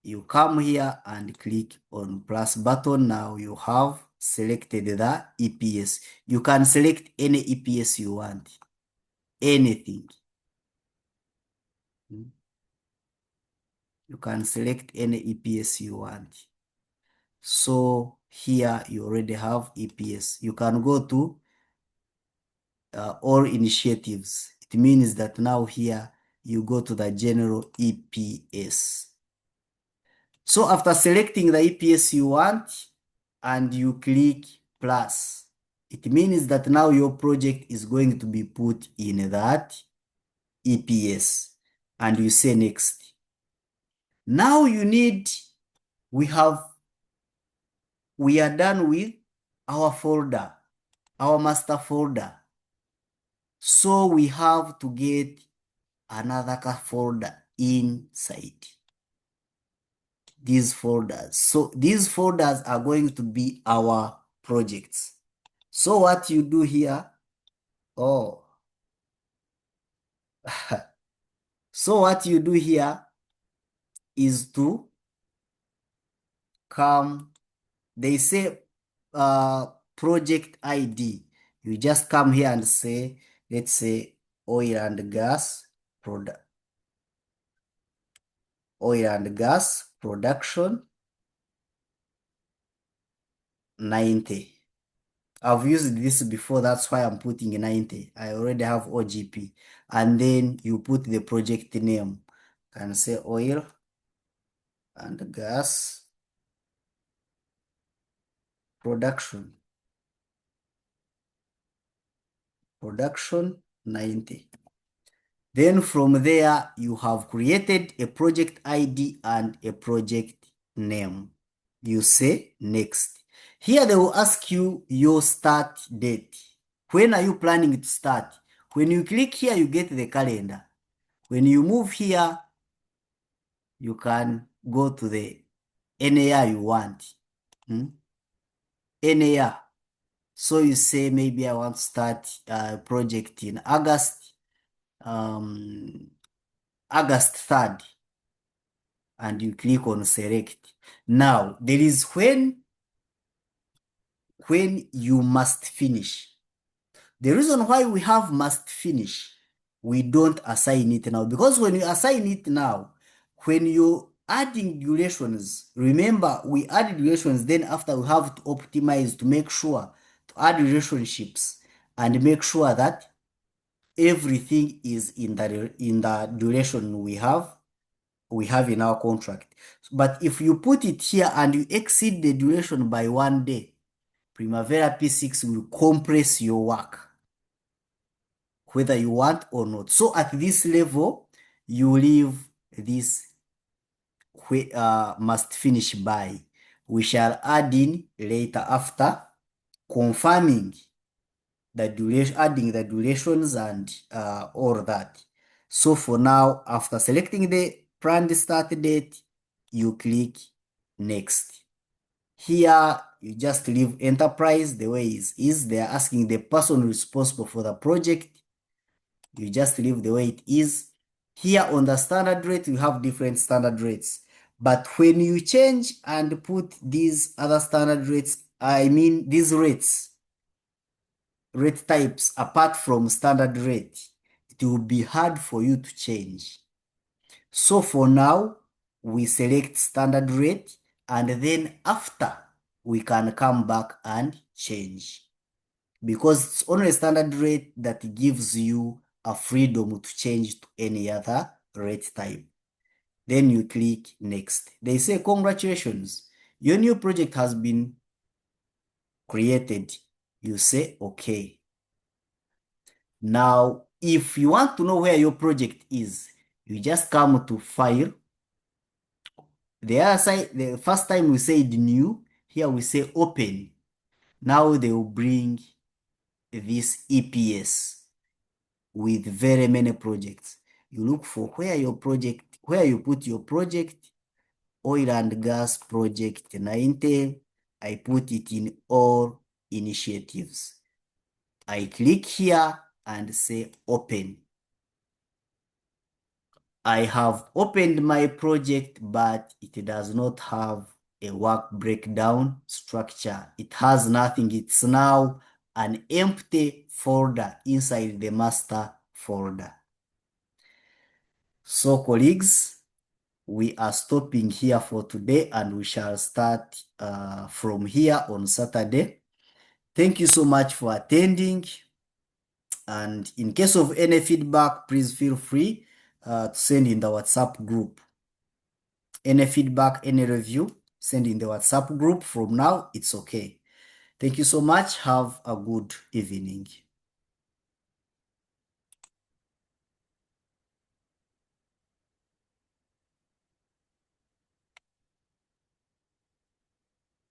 Speaker 1: you come here and click on plus button. Now you have selected the EPS. You can select any EPS you want, anything. You can select any EPS you want. So here you already have EPS. You can go to all initiatives. It means that now here you go to the general EPS. So after selecting the EPS you want and you click plus, it means that now your project is going to be put in that EPS, and you say next. Now we are done with our folder, our master folder. So we have to get another folder inside these folders. So these folders are going to be our projects. So what you do here, so what you do here is to come, they say project ID. You just come here and say, let's say oil and gas production 90. I've used this before, that's why I'm putting 90. I already have OGP. And then you put the project name. Can say oil and gas production 90. Then from there, you have created a project ID and a project name. You say next. Here they will ask you your start date. When are you planning to start? When you click here, you get the calendar. When you move here, you can go to the any year you want. Any year. So you say maybe I want to start a project in August, August 3rd. And you click on select. Now, there is when you must finish. The reason why we have must finish, we don't assign it now. Because when you assign it now, when you're adding durations, remember we add durations, then after we have to optimize to make sure to add relationships and make sure that everything is in the duration we have in our contract. But if you put it here and you exceed the duration by 1 day, Primavera P6 will compress your work, whether you want or not. So at this level, you leave this must finish by. We shall add in later after confirming the duration, adding the durations and all that. So for now, after selecting the planned start date, you click next. Here, you just leave enterprise the way it is. They are asking the person responsible for the project. You just leave the way it is. Here on the standard rate, you have different standard rates. But when you change and put these other standard rates, I mean these rate types apart from standard rate, it will be hard for you to change. So for now, we select standard rate, and then after we can come back and change, because it's only standard rate that gives you a freedom to change to any other rate type. Then you click next. They say, congratulations, your new project has been created. You say, okay. Now, if you want to know where your project is, you just come to File. The other side, the first time we said New, here we say Open. Now they will bring this EPS with very many projects. You look for where you put your project, oil and gas project 90. I put it in all initiatives. I click here and say open. I have opened my project, but it does not have a work breakdown structure. It has nothing. It's now an empty folder inside the master folder. So colleagues, we are stopping here for today, and we shall start from here on Saturday. Thank you so much for attending. And in case of any feedback, please feel free to send in the WhatsApp group. Any feedback, any review, send in the WhatsApp group. From now, it's okay. Thank you so much. Have a good evening.